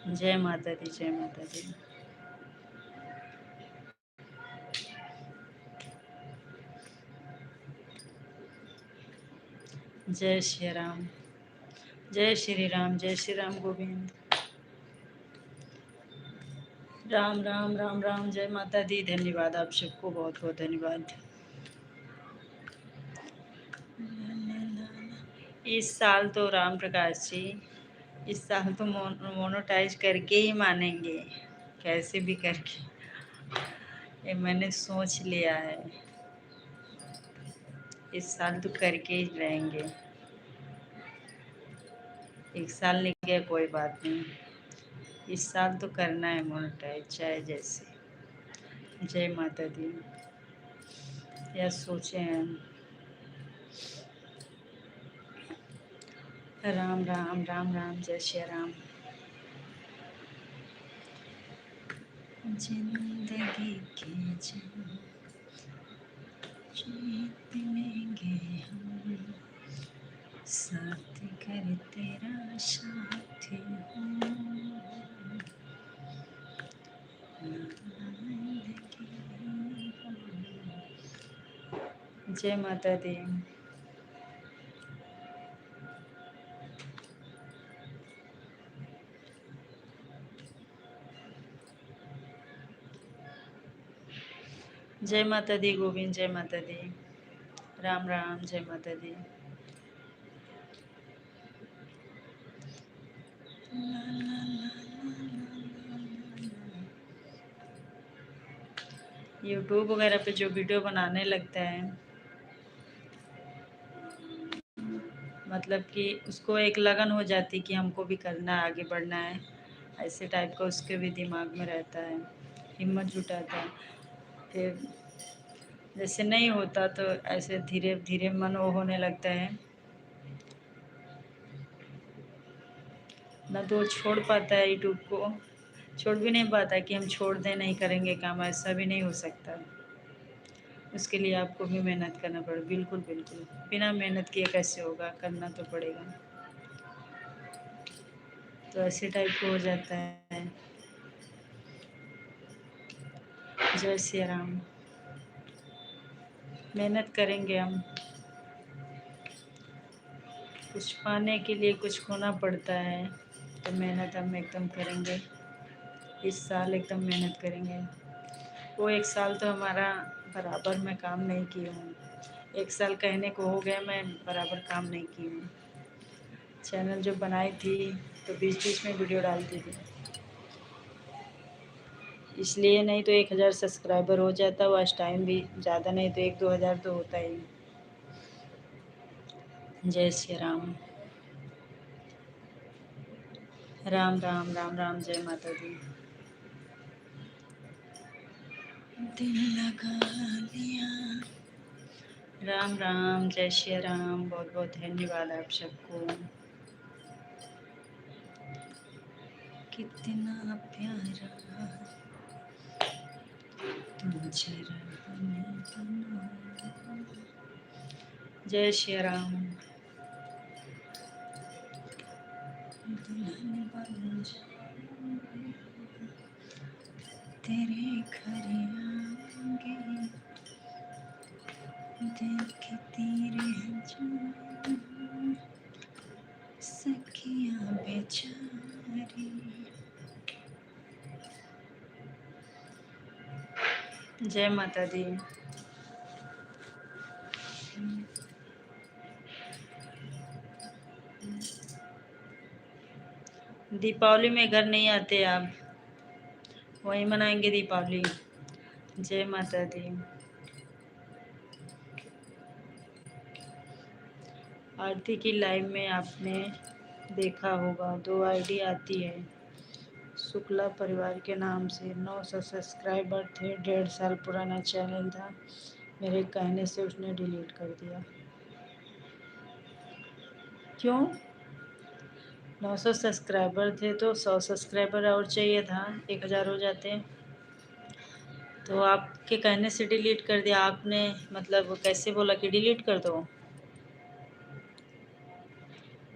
जय माता दी, जय माता दी। जय श्री राम। जय श्री राम, जय श्री राम गोविंद। राम राम राम राम। जय माता दी। धन्यवाद आप सबको, बहुत बहुत धन्यवाद। इस साल तो राम प्रकाश जी, इस साल तो मोनोटाइज करके ही मानेंगे, कैसे भी करके। ये मैंने सोच लिया है, इस साल तो करके ही रहेंगे। एक साल नहीं गया कोई बात नहीं, इस साल तो करना है मोनेटाइज चाहे जैसे। जय माता दी। या सोचे हैं। राम राम राम राम। जय श्री राम। जिंदगी के जंग जीत लेंगे हम, साथ कर तेरा साथी हूँ। जय माता दी। जय माता दी गोविंद, जय माता दी। राम राम, जय माता दी। यूट्यूब वगैरह पे जो वीडियो बनाने लगता है, मतलब कि उसको एक लगन हो जाती कि हमको भी करना है, आगे बढ़ना है, ऐसे टाइप का उसके भी दिमाग में रहता है, हिम्मत जुटाता है। फिर जैसे नहीं होता तो ऐसे धीरे धीरे मन वो होने लगता है ना, तो वो छोड़ पाता है यूट्यूब को, छोड़ भी नहीं पाता कि हम छोड़ दें, नहीं करेंगे काम, ऐसा भी नहीं हो सकता। उसके लिए आपको भी मेहनत करना पड़ेगा। बिल्कुल बिल्कुल, बिना मेहनत किए कैसे होगा, करना तो पड़ेगा। तो ऐसे टाइप को हो जाता है। जय श्री राम। मेहनत करेंगे हम, कुछ पाने के लिए कुछ खोना पड़ता है, तो मेहनत हम एकदम करेंगे। इस साल एकदम मेहनत करेंगे। वो एक साल तो हमारा बराबर मैं काम नहीं की हूँ। एक साल कहने को हो गया, मैं बराबर काम नहीं की हूँ। चैनल जो बनाई थी तो बीच बीच में वीडियो डालती थी, इसलिए। नहीं तो 1000 सब्सक्राइबर हो जाता। वॉच टाइम भी ज़्यादा नहीं तो 1-2 हज़ार तो होता ही। जय श्री राम। राम राम राम राम। जय माता दी। दिल लगा लिया। राम राम। जय श्री राम। बहुत बहुत धन्यवाद आप सबको। कितना प्यारा तुझे जय श्री राम। दुल्हन बन जाऊंगी, तेरे घर आऊंगी, देखती रह जाऊं सखियां बेचारी। जय माता दी। दीपावली में घर नहीं आते आप? वहीं मनाएंगे दीपावली। जय माता दी। आरती की लाइव में आपने देखा होगा 2 आईडी आती है शुक्ला परिवार के नाम से। 900 सब्सक्राइबर थे। 1.5 साल पुराना चैनल था। मेरे कहने से उसने डिलीट कर दिया। क्यों? 900 सब्सक्राइबर थे तो 100 सब्सक्राइबर और चाहिए था, 1000 हो जाते। तो आपके कहने से डिलीट कर दिया आपने। मतलब कैसे बोला कि डिलीट कर दो?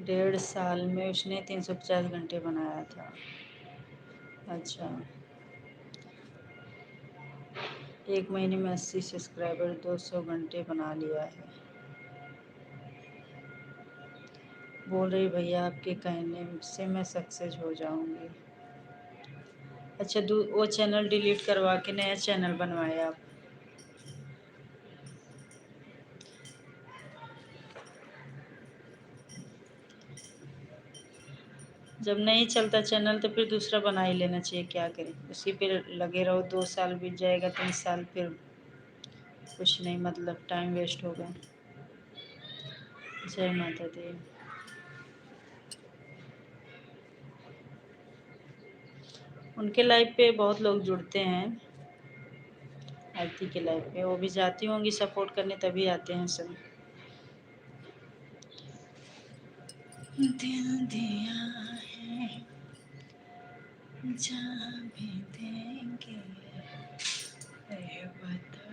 1.5 साल में उसने 350 घंटे बनाया था। अच्छा, 1 महीने में 80 सब्सक्राइबर, 200 घंटे बना लिया है। बोल रही भैया आपके कहने से मैं सक्सेस हो जाऊंगी। अच्छा, वो चैनल डिलीट करवा के नया चैनल बनवाया आप? जब नहीं चलता चैनल तो फिर दूसरा बना ही लेना चाहिए। क्या करें, उसी पे लगे रहो। 2 साल बीत जाएगा, 3 साल, फिर कुछ नहीं, मतलब टाइम वेस्ट होगा। जय माता दी। उनके लाइव पे बहुत लोग जुड़ते हैं। आरती के लाइव पे वो भी जाती होंगी सपोर्ट करने, तभी आते हैं सब। दिल दिया है जहाँ भी देंगे, ये बता।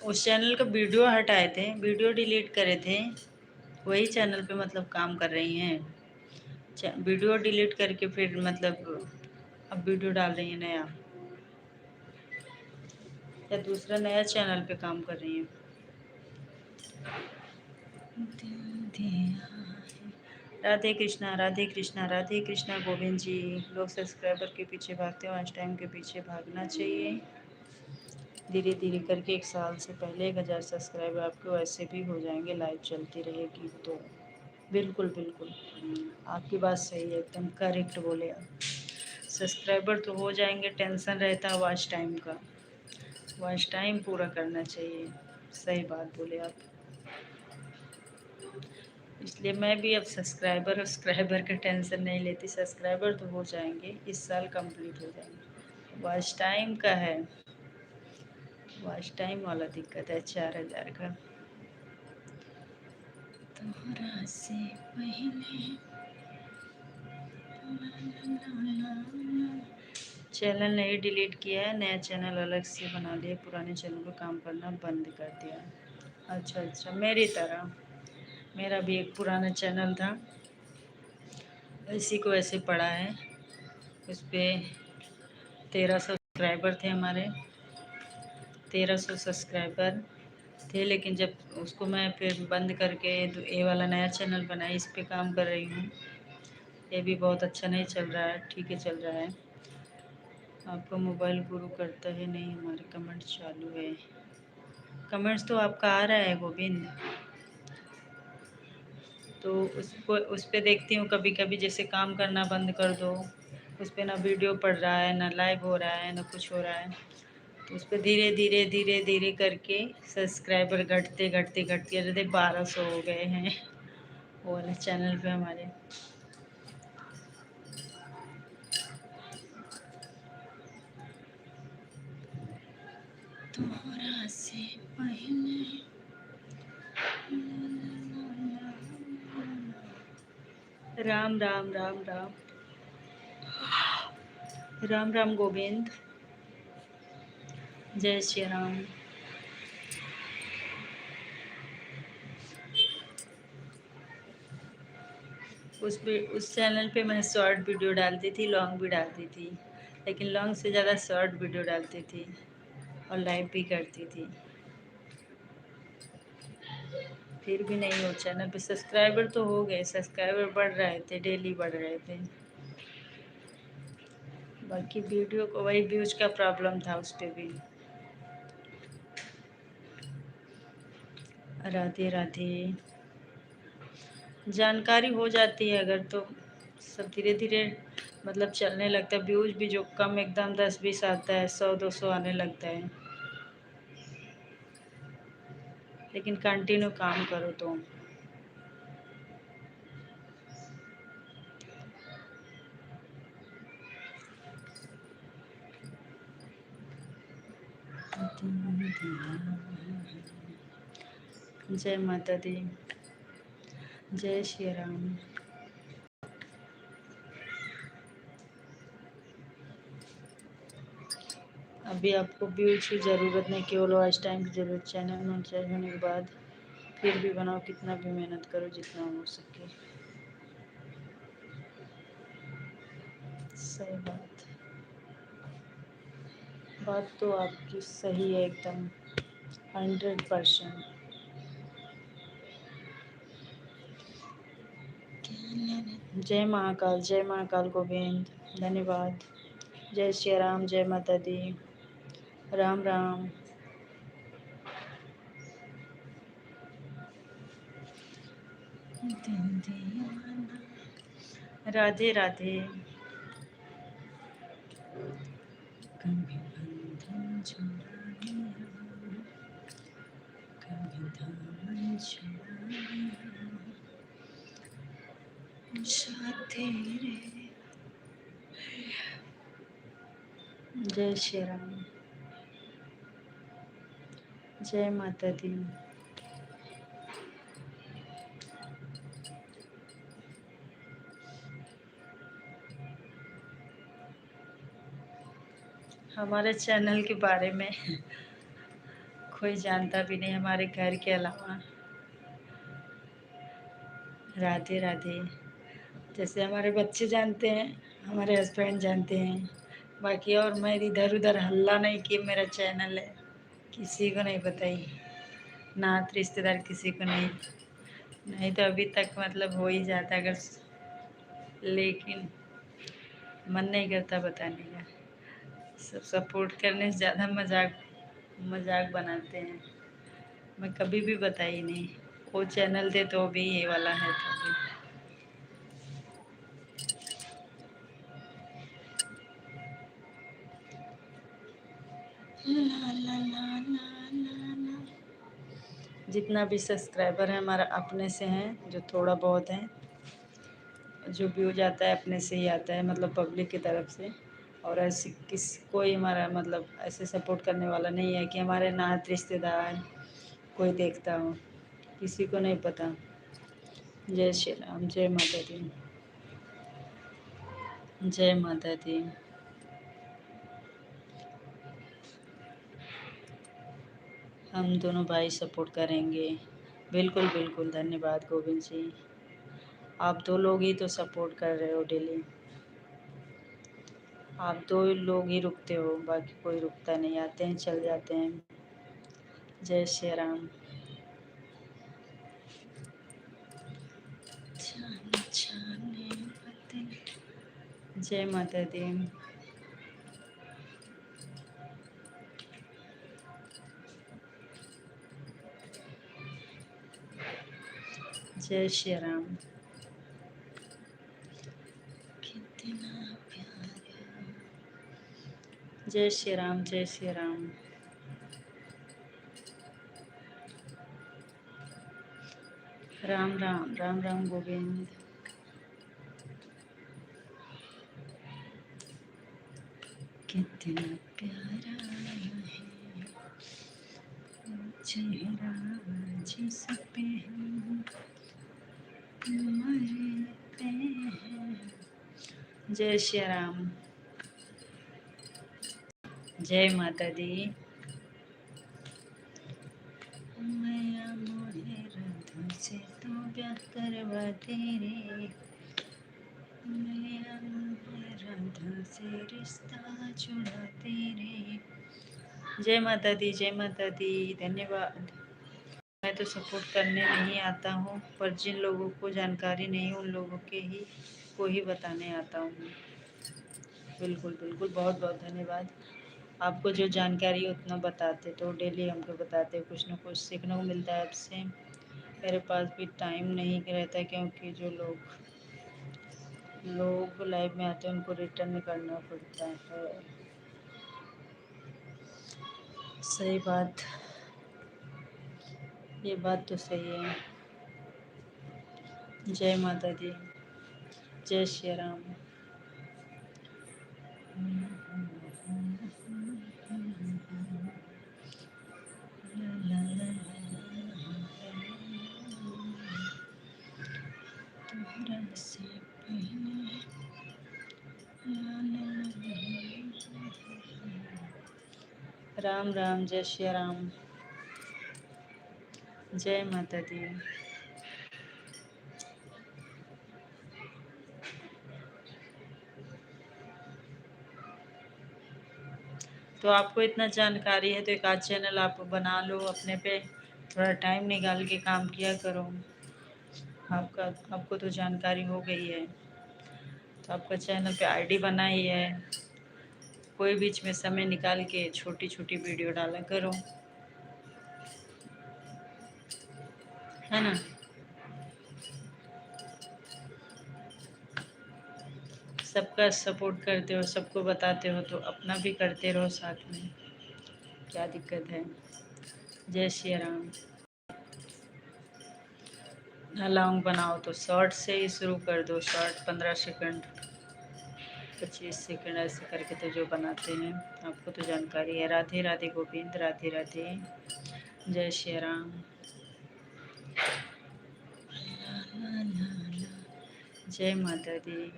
उस चैनल का वीडियो हटाए थे, वीडियो डिलीट करे थे। वही चैनल पे मतलब काम कर रही हैं। वीडियो डिलीट करके फिर मतलब अब वीडियो डाल रही हैं नया, या दूसरा नया चैनल पे काम कर रही हैं? राधे कृष्णा, राधे कृष्णा, राधे कृष्णा। गोविंद जी, लोग सब्सक्राइबर के पीछे भागते हैं, आज टाइम के पीछे भागना चाहिए। धीरे धीरे करके 1 साल से पहले 1000 सब्सक्राइबर आपके वैसे भी हो जाएंगे, लाइव चलती रहेगी तो। बिल्कुल बिल्कुल, आपकी बात सही है, एकदम करेक्ट बोले आप। सब्सक्राइबर तो हो जाएंगे, टेंशन रहता है वॉच टाइम का। वॉच टाइम पूरा करना चाहिए। सही बात बोले आप। इसलिए मैं भी अब सब्सक्राइबर का टेंशन नहीं लेती। सब्सक्राइबर तो हो जाएंगे, इस साल कंप्लीट हो जाएंगे। वॉच टाइम का है, वॉच टाइम वाला दिक्कत है 4000 का। तोहरा से पहले चैनल नहीं डिलीट किया है, नया चैनल अलग से बना लिया। पुराने चैनल पर काम करना बंद कर दिया। अच्छा अच्छा, मेरी तरह मेरा भी एक पुराना चैनल था, इसी को ऐसे पड़ा है। उस पर 1300 सब्सक्राइबर थे हमारे, 1300 सब्सक्राइबर थे। लेकिन जब उसको मैं फिर बंद करके तो ये वाला नया चैनल बनाई, इस पे काम कर रही हूँ। ये भी बहुत अच्छा नहीं चल रहा है, ठीक है चल रहा है। आपका मोबाइल गुरु करता है नहीं, हमारे कमेंट चालू है। कमेंट्स तो आपका आ रहा है गोविंद, तो उसको उस पर देखती हूँ कभी कभी। जैसे काम करना बंद कर दो, उस पर ना वीडियो पड़ रहा है, ना लाइव हो रहा है, ना कुछ हो रहा है। तो उस पर धीरे धीरे धीरे धीरे करके सब्सक्राइबर घटते घटते घटते रहते 1200 हो गए हैं वो वाले चैनल पे हमारे। तोहरा से पहले राम राम राम राम राम राम गोविंद, जय श्री राम। उस चैनल पे मैं शॉर्ट वीडियो डालती थी, लॉन्ग भी डालती थी, लेकिन लॉन्ग से ज़्यादा शॉर्ट वीडियो डालती थी और लाइव भी करती थी। फिर भी नहीं हो चैनल पे सब्सक्राइबर तो हो गए, सब्सक्राइबर बढ़ रहे थे, डेली बढ़ रहे थे। बाकी वीडियो को वही व्यूज का प्रॉब्लम था उस पर भी। राधे राधे। जानकारी हो जाती है अगर तो सब धीरे धीरे मतलब चलने लगता है। व्यूज भी जो कम एकदम 10-20 आता है, 100-200 आने लगता है। लेकिन कंटिन्यू काम करो तो। जय माता दी, जय श्री राम। अभी आपको व्यूज की ज़रूरत नहीं, केवल वॉच टाइम की ज़रूरत। चैनल मोनेटाइज होने के बाद फिर भी बनाओ, कितना भी मेहनत करो, जितना हो सके। सही बात तो आपकी सही है एकदम, 100%। जय महाकाल, जय महाकाल गोविंद, धन्यवाद। जय श्री राम, जय माता दी, राम राम। राधे राधे। कभी बंधन छुड़ा लिया, कभी दामन छुड़ा लिया, साथ तेरे। जय श्री राम, जय माता दी। हमारे चैनल के बारे में कोई जानता भी नहीं हमारे घर के अलावा। राधे राधे। जैसे हमारे बच्चे जानते हैं, हमारे हस्बैंड जानते हैं, बाकी और मैं इधर उधर हल्ला नहीं कि मेरा चैनल है, किसी को नहीं बताई। नात रिश्तेदार किसी को नहीं। नहीं तो अभी तक मतलब हो ही जाता अगर, लेकिन मन नहीं करता बताने का। सब सपोर्ट करने से ज़्यादा मजाक मजाक बनाते हैं। मैं कभी भी बताई नहीं। वो चैनल दे तो भी ये वाला है तो भी। ला ला ला ला ला ला। जितना भी सब्सक्राइबर है हमारा अपने से हैं, जो थोड़ा बहुत है। जो व्यूज आता है अपने से ही आता है, मतलब पब्लिक की तरफ से। और ऐसे कोई हमारा मतलब ऐसे सपोर्ट करने वाला नहीं है कि हमारे नात रिश्तेदार कोई देखता हो, किसी को नहीं पता। जय श्री राम, जय माता दी, जय माता दी। हम दोनों भाई सपोर्ट करेंगे। बिल्कुल बिल्कुल, धन्यवाद गोविंद जी। आप दो लोग ही तो सपोर्ट कर रहे हो डेली। आप दो लोग ही रुकते हो, बाकी कोई रुकता नहीं, आते हैं चल जाते हैं। जय श्री राम। जय माता दी। जय श्री राम। कितना प्यारा। जय श्री राम, जय श्री राम। राम राम, राम राम गोविंद। कितना प्यारा है चेहरा जिस पे हम मरते हैं। जय श्री राम। जय माता दी। मैया मोहे राधा से तो ब्याह करवा तेरे। मैया मोहे राधा से रिश्ता जुड़ा तेरे। जय माता दी, जय माता दी, धन्यवाद। मैं तो सपोर्ट करने नहीं आता हूँ, पर जिन लोगों को जानकारी नहीं उन लोगों के ही को ही बताने आता हूँ। बिल्कुल बिल्कुल, बहुत बहुत धन्यवाद। आपको जो जानकारी है उतना बताते, तो डेली हमको बताते, कुछ ना कुछ सीखने को मिलता है आपसे। मेरे पास भी टाइम नहीं रहता, क्योंकि जो लोग लाइव में आते हैं उनको रिटर्न करना पड़ता है। सही बात, ये बात तो सही है। जय माता दी। जय श्री राम। राम राम, जय श्री राम। जय माता दी। तो आपको इतना जानकारी है तो एक आध चैनल आप बना लो अपने पे, थोड़ा टाइम निकाल के काम किया करो। आपको तो जानकारी हो गई है, तो आपका चैनल पे आईडी बनाई है, कोई बीच में समय निकाल के छोटी छोटी वीडियो डाला करो, है ना। सबका सपोर्ट करते हो, सबको बताते हो, तो अपना भी करते रहो साथ में, क्या दिक्कत है। जय श्री राम। लॉन्ग बनाओ तो शॉर्ट से ही शुरू कर दो, शॉर्ट 15 सेकंड 25 सेकंड ऐसे करके तो जो बनाते हैं। आपको तो जानकारी है। राधे राधे गोविंद, राधे राधे। जय श्री राम। जय माता दी।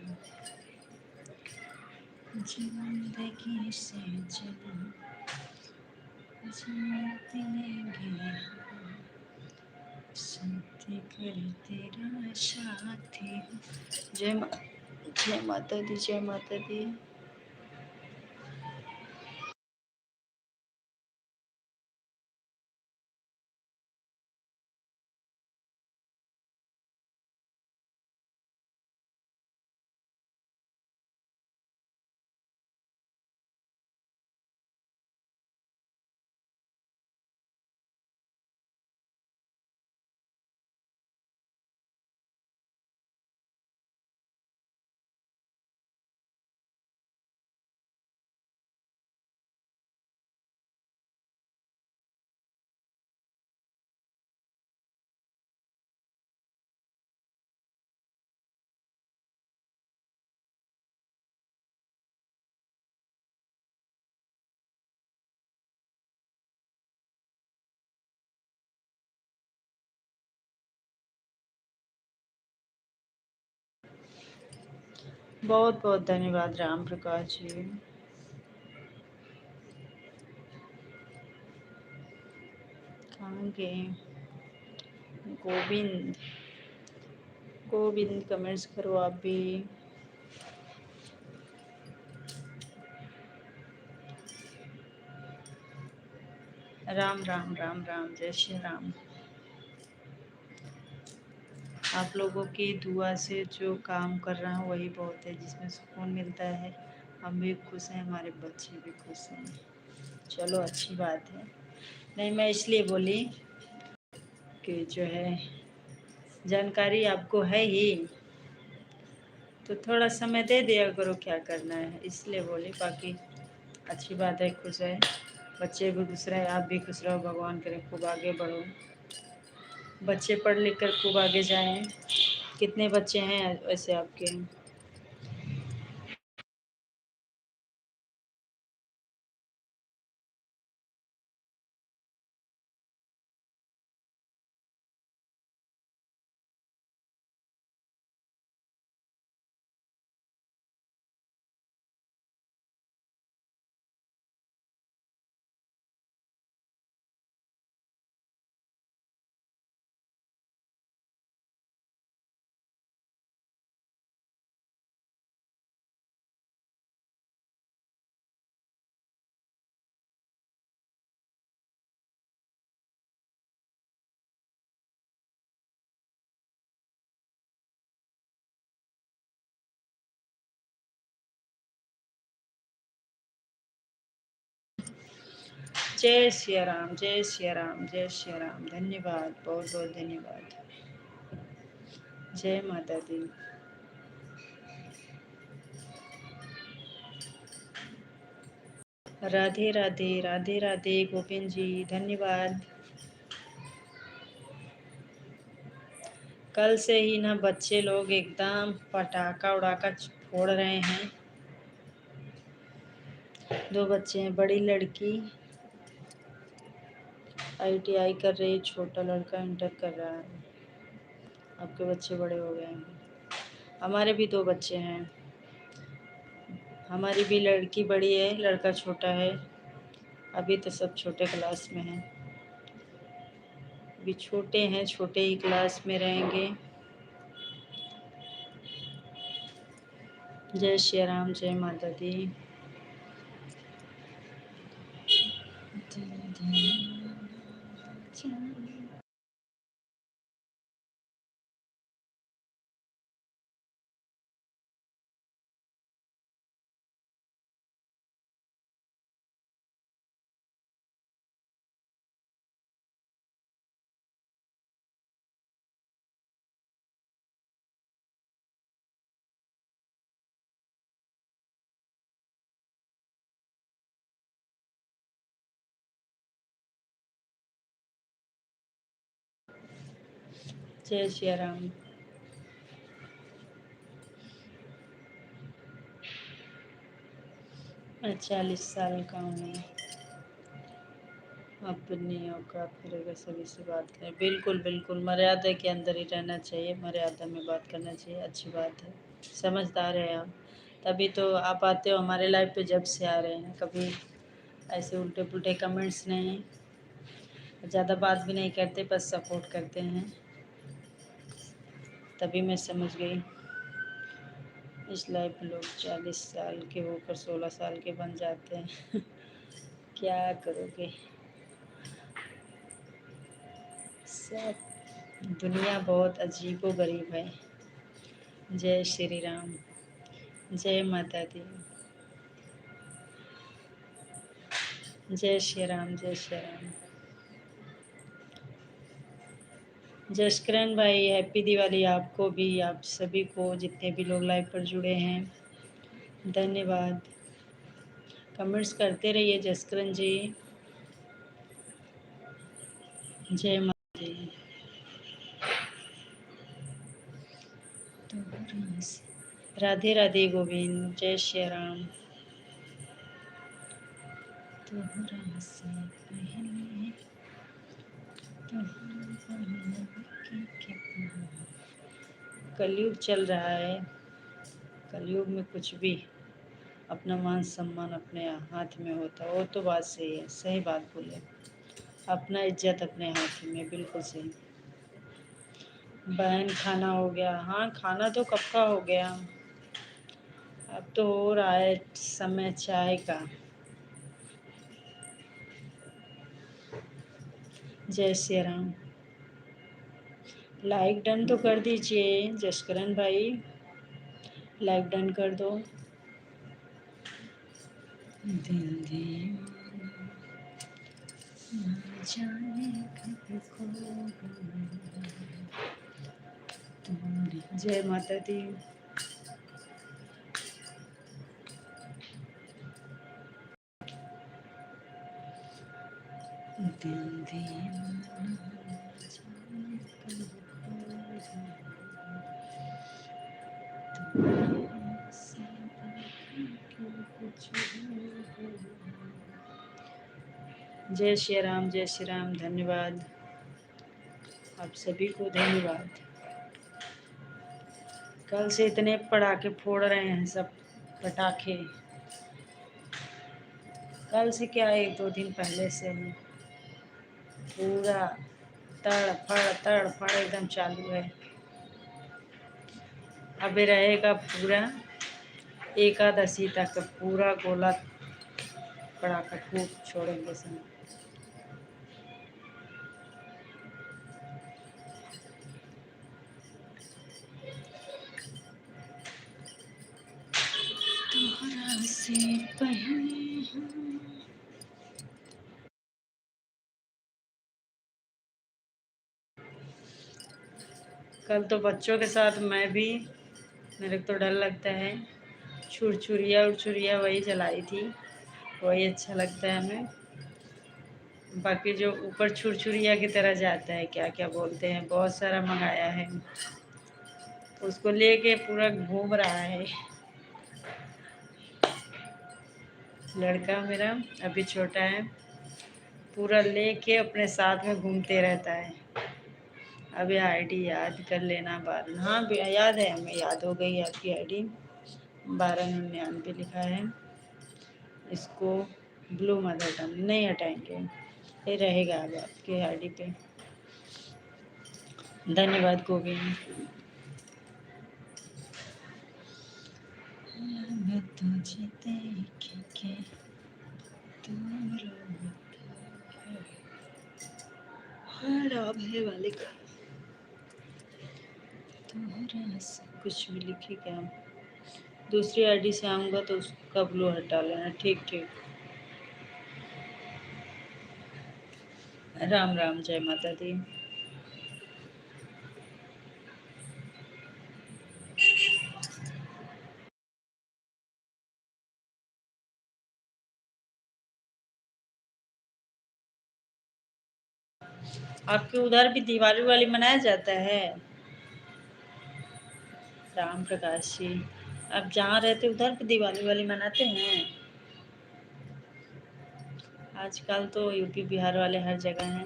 जिंदगी से लेंगे सत्य कर तेरा साथी। जय माता दी, जय माता दी। बहुत बहुत धन्यवाद राम प्रकाश जी। आगे गोविंद, गोविंद कमेंट्स करो आप भी। राम राम राम राम, जय श्री राम। आप लोगों की दुआ से जो काम कर रहा हूँ वही बहुत है, जिसमें सुकून मिलता है। हम भी खुश हैं, हमारे बच्चे भी खुश हैं। चलो अच्छी बात है। नहीं, मैं इसलिए बोली कि जो है जानकारी आपको है ही, तो थोड़ा समय दे दिया करो, क्या करना है, इसलिए बोली। बाकी अच्छी बात है, खुश है, बच्चे भी खुश रहे, आप भी खुश रहो, भगवान करे खूब आगे बढ़ो, बच्चे पढ़ लिख कर खूब आगे जाएं। कितने बच्चे हैं वैसे आपके? जय सिया राम, जय सिया राम, जय सिया राम। धन्यवाद, बहुत बहुत धन्यवाद। जय माता दी। राधे राधे, राधे राधे गोविंद जी, धन्यवाद। कल से ही ना बच्चे लोग एकदम पटाखा उड़ाका फोड़ रहे हैं। 2 बच्चे हैं, बड़ी लड़की ITI कर रही, छोटा लड़का इंटर कर रहा है। आपके बच्चे बड़े हो गए हैं। हमारे भी 2 बच्चे हैं, हमारी भी लड़की बड़ी है, लड़का छोटा है। अभी तो सब छोटे क्लास में हैं, अभी छोटे हैं, छोटे ही क्लास में रहेंगे। जय श्री राम, जय माता दी। जय श्री राम। मैं 40 साल का हूँ। अपनी औकात करेगा सभी से बात करें। बिल्कुल बिल्कुल, मर्यादा के अंदर ही रहना चाहिए, मर्यादा में बात करना चाहिए, अच्छी बात है। समझदार है आप, तभी तो आप आते हो हमारे लाइव पे, जब से आ रहे हैं। कभी ऐसे उल्टे पुल्टे कमेंट्स नहीं, ज़्यादा बात भी नहीं करते, बस सपोर्ट करते हैं। तभी मैं समझ गई इस लाइव पे लोग 40 साल के होकर 16 साल के बन जाते हैं। क्या करोगे, सब दुनिया बहुत अजीबो गरीब है। जय श्री राम, जय माता दी। जय श्री राम, जय श्री राम। जसकरण भाई, हैप्पी दिवाली आपको भी, आप सभी को, जितने भी लोग लाइव पर जुड़े हैं, धन्यवाद। कमेंट्स करते रहिए जसकरण जी। जय माता दी। राधे राधे गोविंद, जय श्री राम। तोहरा से पहले कलयुग चल रहा है, कलयुग में कुछ भी अपना मान सम्मान अपने हाथ में होता है। वो तो बात सही है, सही बात बोले। अपना इज्जत अपने हाथ में, बिल्कुल सही। बहन खाना हो गया? हाँ, खाना तो कब का हो गया। अब तो हो रहा है समय चाय का। जय श्री राम। लाइक डन तो कर दीजिए जसकरण भाई, लाइक डन कर दो। दिल दीवाना न जाने कब खो गया तुम्हारी। जय माता दी। दिल दीवाना न जाने कब खो गया तुम्हारे से देख के कुछ हो गया। जय श्री राम, जय श्री राम। धन्यवाद, आप सभी को धन्यवाद। कल से इतने पटाखे फोड़ रहे हैं सब, पटाखे। कल से क्या, एक दो दिन पहले से ही पूरा तड़ फड़ एकदम चालू है। अभी रहेगा पूरा एकादशी तक, पूरा गोला पटाखा खूब छोड़ेंगे सब। तोहरा से पहले हम। कल तो बच्चों के साथ मैं भी, मेरे को तो डर लगता है। छुरछुरिया उड़छुरिया वही जलाई थी, वही अच्छा लगता है हमें। बाकी जो ऊपर छुरछुरिया की तरह जाता है, क्या क्या बोलते हैं, बहुत सारा मंगाया है, उसको लेके पूरा घूम रहा है लड़का मेरा, अभी छोटा है, पूरा लेके अपने साथ में घूमते रहता है। अभी आईडी याद कर लेना बाद में। हाँ याद है, हमें याद हो गई आपकी आईडी, 1299 लिखा है। इसको ब्लू मत हटाना, नहीं हटाएंगे, ये रहेगा अब आपके आईडी पे। धन्यवाद गोविंद। तुझे देख के दूर राम है वाले का तोहरा से कुछ भी लिखी क्या। दूसरी आईडी से आऊँगा तो उसका ब्लू हटा लेना। ठीक ठीक। राम राम, जय माता दी। आपके उधर भी दिवाली वाली मनाया जाता है? राम प्रकाश जी, आप जहाँ रहते उधर भी दिवाली वाली मनाते हैं? आजकल तो यूपी बिहार वाले हर जगह हैं।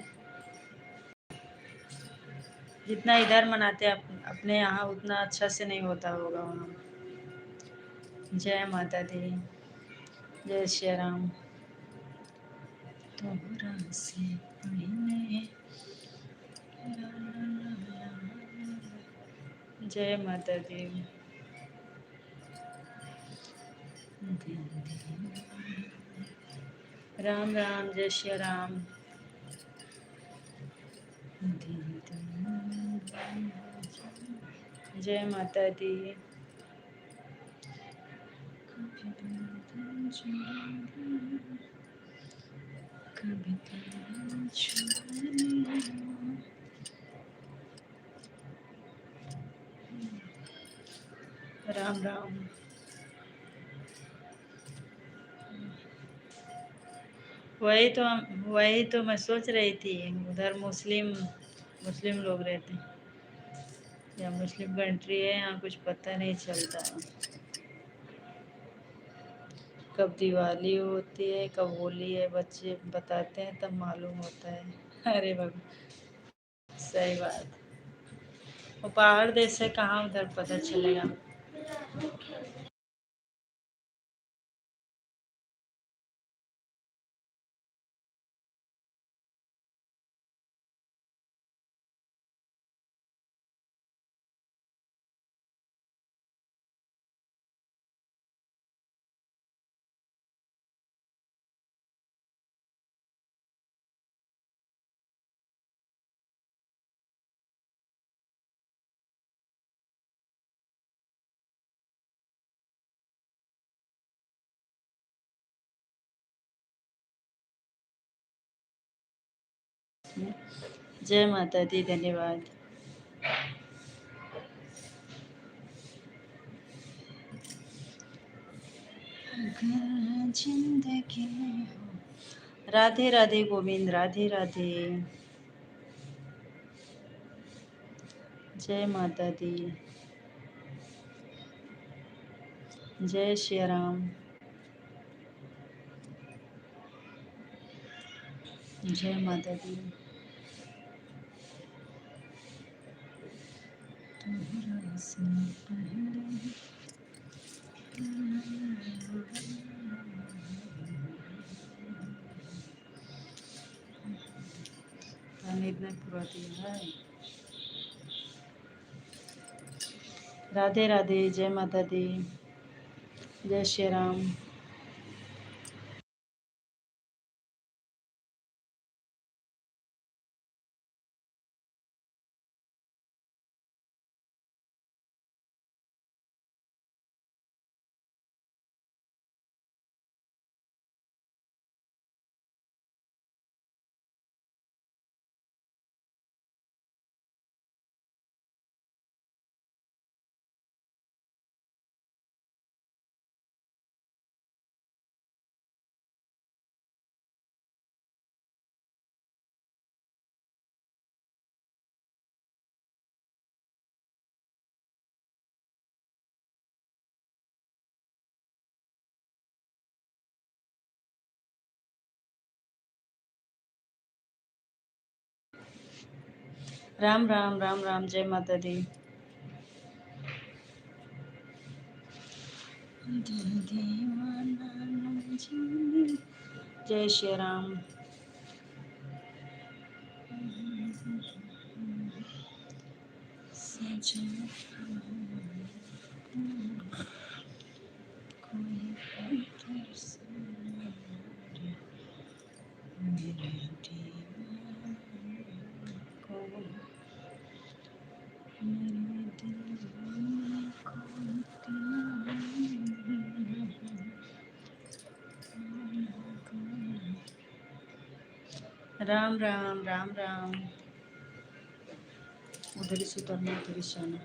जितना इधर मनाते हैं अपने यहाँ, उतना अच्छा से नहीं होता होगा वहाँ। जय माता दी, जय श्री राम। तोहरा से पहले ला ला ला ला। जय माता दी। राम राम, जय श्री राम। जय माता दी। राम राम। वही तो मैं सोच रही थी, उधर मुस्लिम मुस्लिम लोग रहते हैं या मुस्लिम कंट्री है, यहाँ कुछ पता नहीं चलता कब दिवाली होती है कब होली है। बच्चे बताते हैं तब मालूम होता है। अरे बाबा, सही बात। वो बाहर देश से कहाँ उधर पता चलेगा। जय माता दी, धन्यवाद। अगर जिंदगी हो। राधे राधे गोविंद, राधे राधे। जय माता दी, जय श्री राम, जय माता दी। तोहरा से पहले अमित ने पूरा दिया है। राधे राधे, जय माता दी, जय श्री राम। राम राम राम राम, जय माता दी। जय श्री राम। राम राम राम राम। उधर ही सुधरना, उधर ही जाना।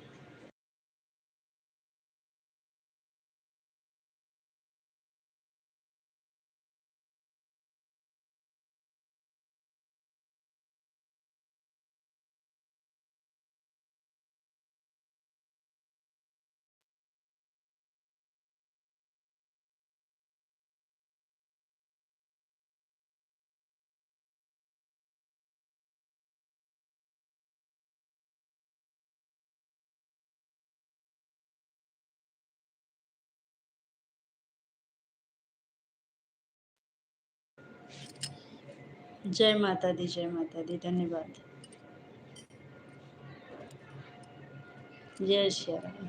जय माता दी, जय माता दी, धन्यवाद। जय श्री राम।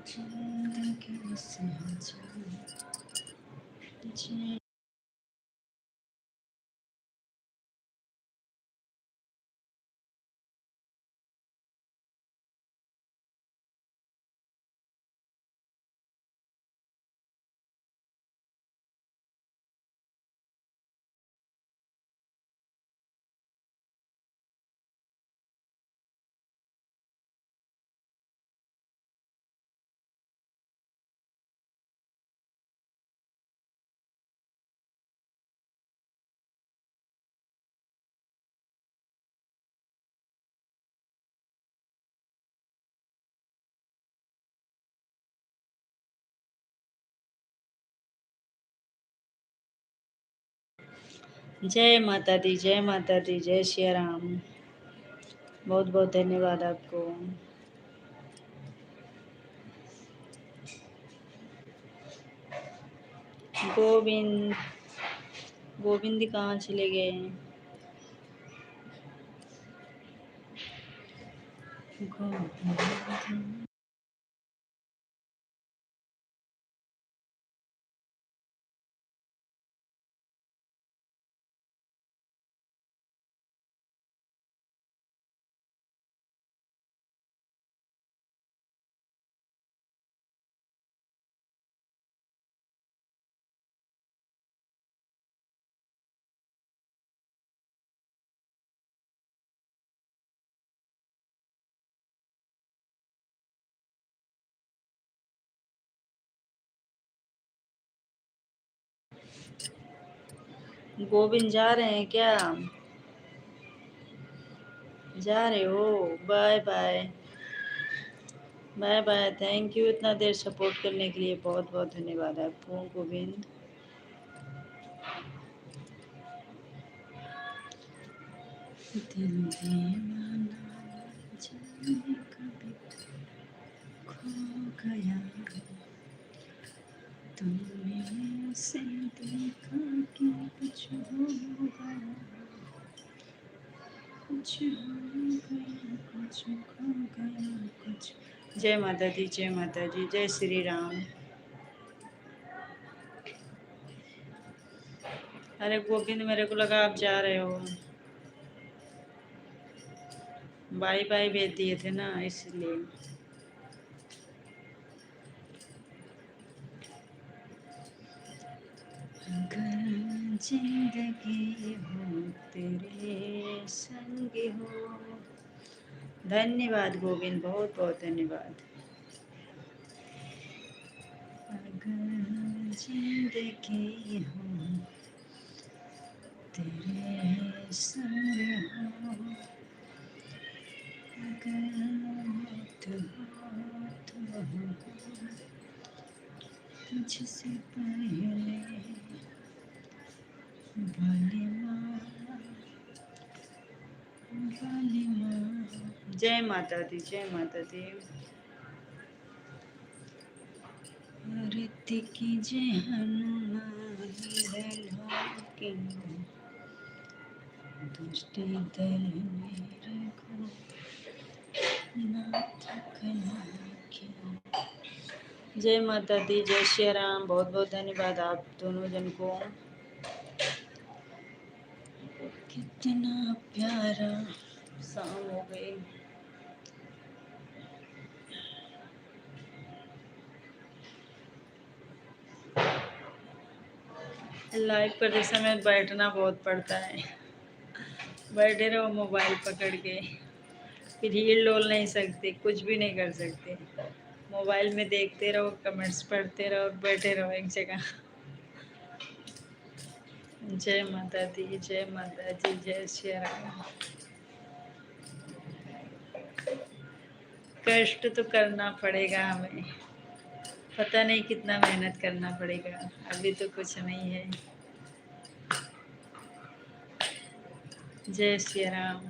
जिंदगी से जय जय माता दी, जय माता दी, जय श्री राम। बहुत बहुत धन्यवाद आपको। गोविंद, गोविंद कहाँ चले गए? गोविंद। गोविंद जा रहे हैं क्या? जा रहे हो? Bye bye. Bye bye. Thank you इतना देर सपोर्ट करने के लिए, बहुत बहुत धन्यवाद आपको गोविंद। दिल दीवाना जाने कभी खो गया, तुमने से देखा कि कुछ हो गया, कुछ हो गया, कुछ खो गया कुछ। जय माता दी, जय माता जी, जय श्री राम। अरे गोविंद, मेरे को लगा आप जा रहे हो। बाय बाय भेज दिए थे ना, इसलिए। अगर जिंदगी हो तेरे संग हो। धन्यवाद गोविंद, बहुत बहुत धन्यवाद। अगर जिंदगी हो तेरे संग हो, अगर मौत हो तो हो तुझसे पहले, भली माँ, भली माँ। जय माता दी, जय माता दी। ऋतिकी जय हनुमान दुष्ट दल मेरे को नाथ कला की। जय माता दी, जय श्री राम। बहुत बहुत धन्यवाद आप दोनों जन को। कितना प्यारा शाम हो गई। लाइव करते समय बैठना बहुत पड़ता है। बैठे रहो मोबाइल पकड़ के, फिर हील डोल नहीं सकते, कुछ भी नहीं कर सकते। मोबाइल में देखते रहो, कमेंट्स पढ़ते रहो और बैठे रहो एक जगह। जय माता दी, जय माता जी, जय श्री राम। कष्ट तो करना पड़ेगा हमें, पता नहीं कितना मेहनत करना पड़ेगा, अभी तो कुछ नहीं है। जय श्री राम।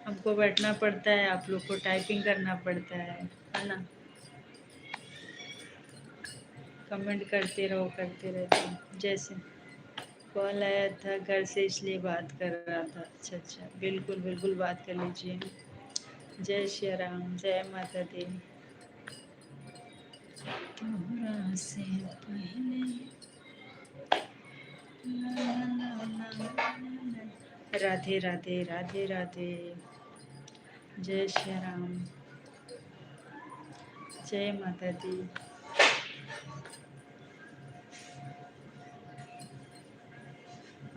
हमको बैठना पड़ता है, आप लोग को टाइपिंग करना पड़ता है ना। कमेंट करते रहो, करते रहते हो। जैसे कॉल आया था घर से, इसलिए बात कर रहा था। अच्छा अच्छा, बिल्कुल बिल्कुल, बात कर लीजिए। जय श्री राम, जय माता दी। तोहरा से पहले राधे राधे, राधे राधे। जय श्री राम, जय माता दी।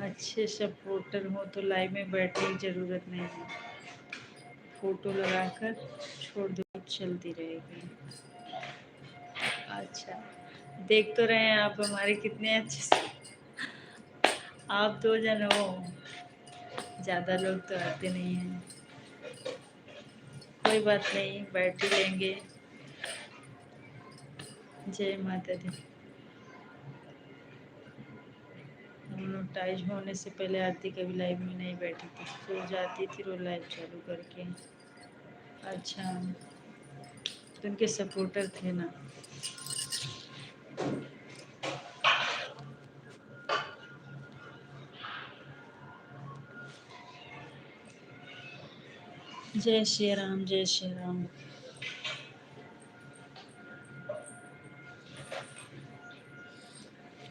अच्छे सपोर्टर हो तो लाइव में बैठने की ज़रूरत नहीं है, फोटो लगाकर छोड़ दो, चलती रहेगी। अच्छा, देख तो रहे हैं आप हमारे कितने अच्छे से। आप दो जन हो, ज़्यादा लोग तो आते नहीं हैं। कोई बात नहीं, बैठ ही लेंगे। जय माता दी। मोनेटाइज होने से पहले आरती कभी लाइव में नहीं बैठी थी, सो जाती थी वो लाइव चालू करके। अच्छा, तो उनके सपोर्टर थे ना। जय श्री राम, जय श्री राम।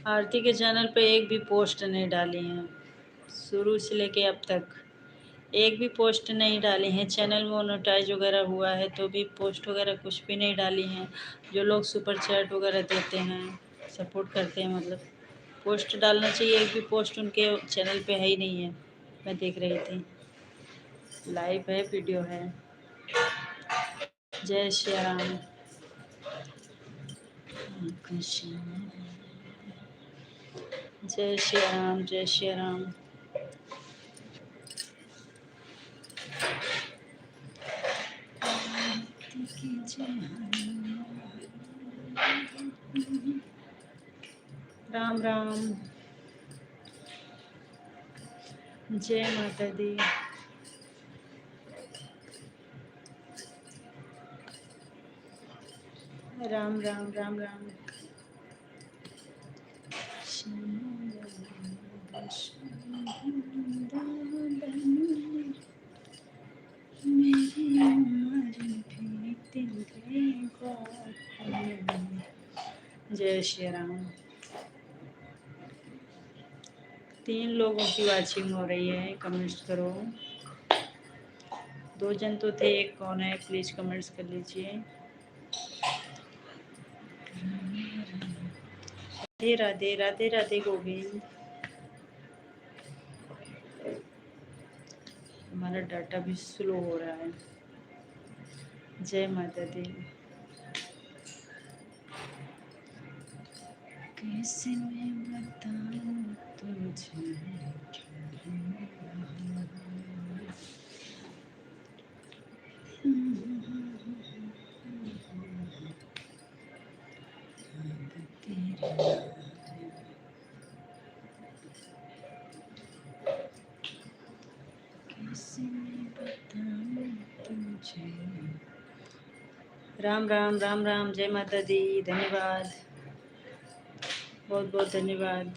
आरती के चैनल पे एक भी पोस्ट नहीं डाली हैं, शुरू से लेके अब तक एक भी पोस्ट नहीं डाली हैं। चैनल मोनेटाइज वगैरह हुआ है तो भी पोस्ट वगैरह कुछ भी नहीं डाली हैं। जो लोग सुपर चैट वगैरह देते हैं, सपोर्ट करते हैं, मतलब पोस्ट डालना चाहिए। एक भी पोस्ट उनके चैनल पे है ही नहीं है। मैं देख रही थी, लाइव है, वीडियो है। जय श्री राम। जय श्री राम, जय श्री राम। राम राम, जय माता दी। राम राम राम राम। जय श्री राम। 3 लोगों की वाचिंग हो रही है, कमेंट्स करो। 2 जन तो थे, एक कौन है, प्लीज कमेंट्स कर लीजिए। राधे राधे, राधे राधे गोविंद। हमारा डाटा भी स्लो हो रहा है। जय माता दी। कैसे मैं बताऊं तुझे, कैसे मैं बताऊं तुझे। राम राम राम राम, जय माता दी। धन्यवाद, बहुत बहुत धन्यवाद।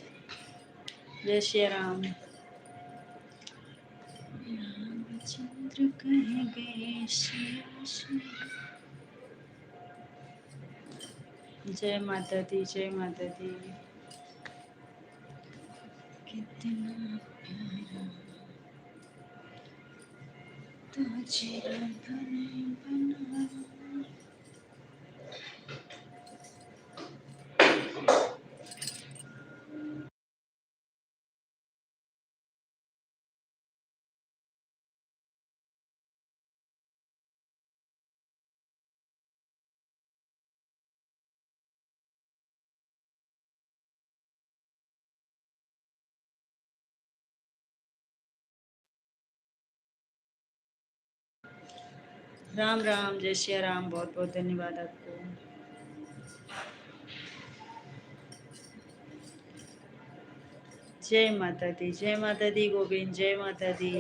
जय श्री राम। रामचंद्र कह गए श्री श्री। जय माता दी, जय माता दी। कितना प्यारा तुझे बने बना। राम राम, जय श्री राम। बहुत बहुत धन्यवाद आपको। जय माता दी, जय माता दी गोविंद, जय माता दी।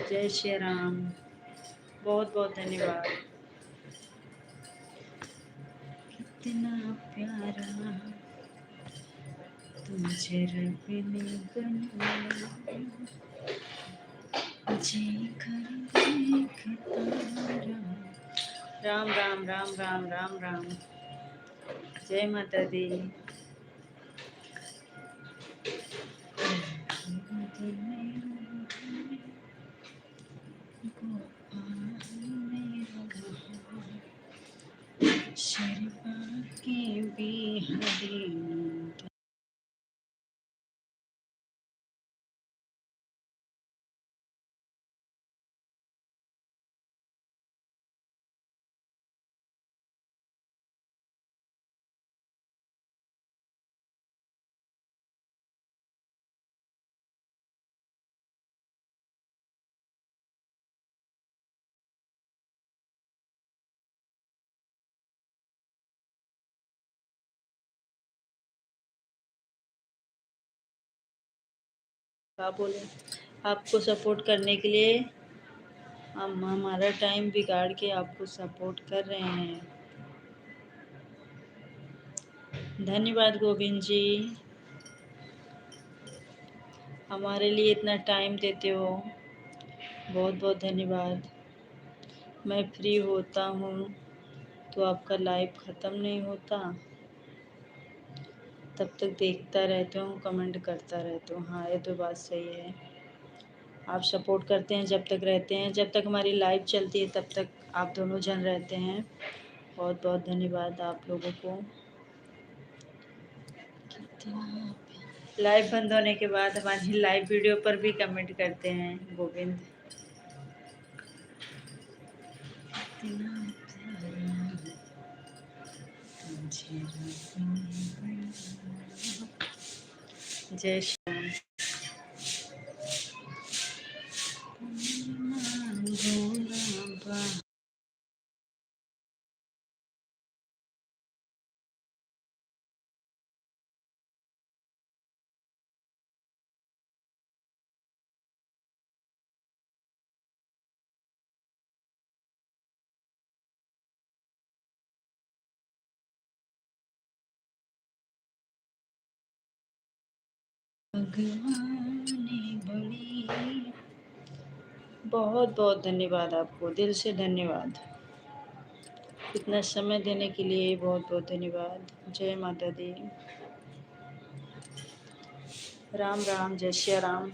जय श्री राम, बहुत बहुत धन्यवाद। कितना प्यारा तुझे रब ने बनाया, जी कर देखता रहा। राम राम राम राम राम राम। जय माता दी। शर्मा के बिहारी। क्या बोले, आपको सपोर्ट करने के लिए हम हमारा टाइम बिगाड़ के आपको सपोर्ट कर रहे हैं। धन्यवाद गोविंद जी, हमारे लिए इतना टाइम देते हो, बहुत बहुत धन्यवाद। मैं फ्री होता हूँ तो आपका लाइव ख़त्म नहीं होता, तब तक देखता रहता हूँ, कमेंट करता रहता हूँ। हाँ, ये तो बात सही है। आप सपोर्ट करते हैं जब तक रहते हैं, जब तक हमारी लाइव चलती है तब तक आप दोनों जन रहते हैं। बहुत बहुत धन्यवाद आप लोगों को। लाइव बंद होने के बाद हमारी लाइव वीडियो पर भी कमेंट करते हैं गोविंद। जय श्री राम। भगवान ने बड़ी, बहुत बहुत धन्यवाद आपको, दिल से धन्यवाद। इतना समय देने के लिए बहुत बहुत धन्यवाद। जय माता दी। राम राम, जय श्री राम।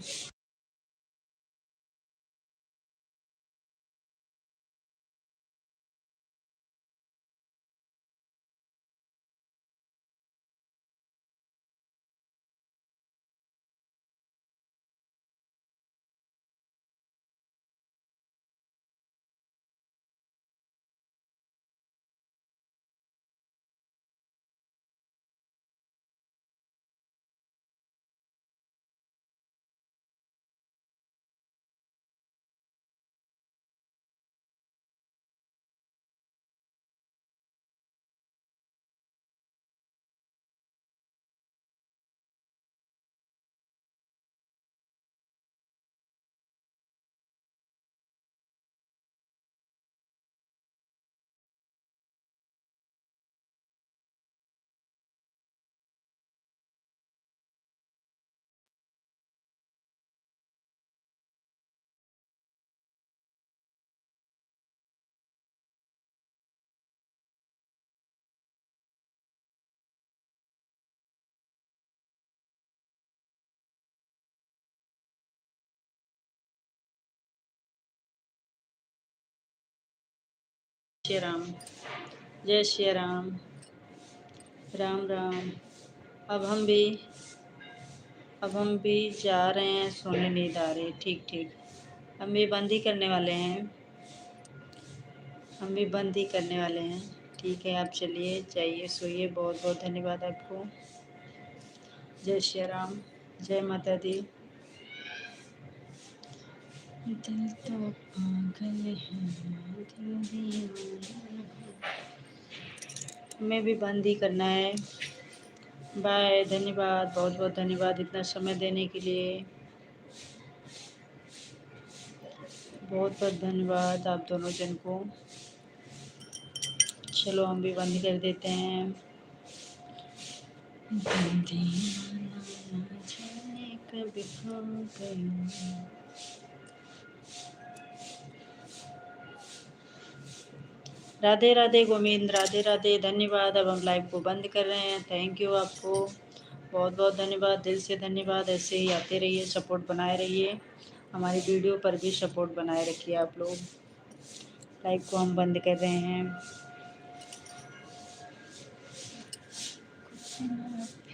श्री राम, जय श्री राम। राम राम। अब हम भी जा रहे हैं सोने, नींद आ रही। ठीक ठीक, हम भी बंद ही करने वाले हैं। हम भी बंद ही करने वाले हैं। ठीक है, आप चलिए, जाइए, सोइए। बहुत बहुत धन्यवाद आपको। जय श्री राम, जय माता दी। दिल तो पागल है, दिल दीवाना है। हमें भी बंद ही करना है। बाय, धन्यवाद, बहुत बहुत धन्यवाद इतना समय देने के लिए। बहुत बहुत धन्यवाद आप दोनों जन को। चलो हम भी बंद कर देते हैं। दिल दीवाना ना जाने कब हो गया। राधे राधे गोविंद, राधे राधे, धन्यवाद। अब हम लाइव को बंद कर रहे हैं। थैंक यू आपको, बहुत बहुत धन्यवाद, दिल से धन्यवाद। ऐसे ही आते रहिए, सपोर्ट बनाए रहिए, हमारी वीडियो पर भी सपोर्ट बनाए रखिए आप लोग। लाइव को हम बंद कर रहे हैं।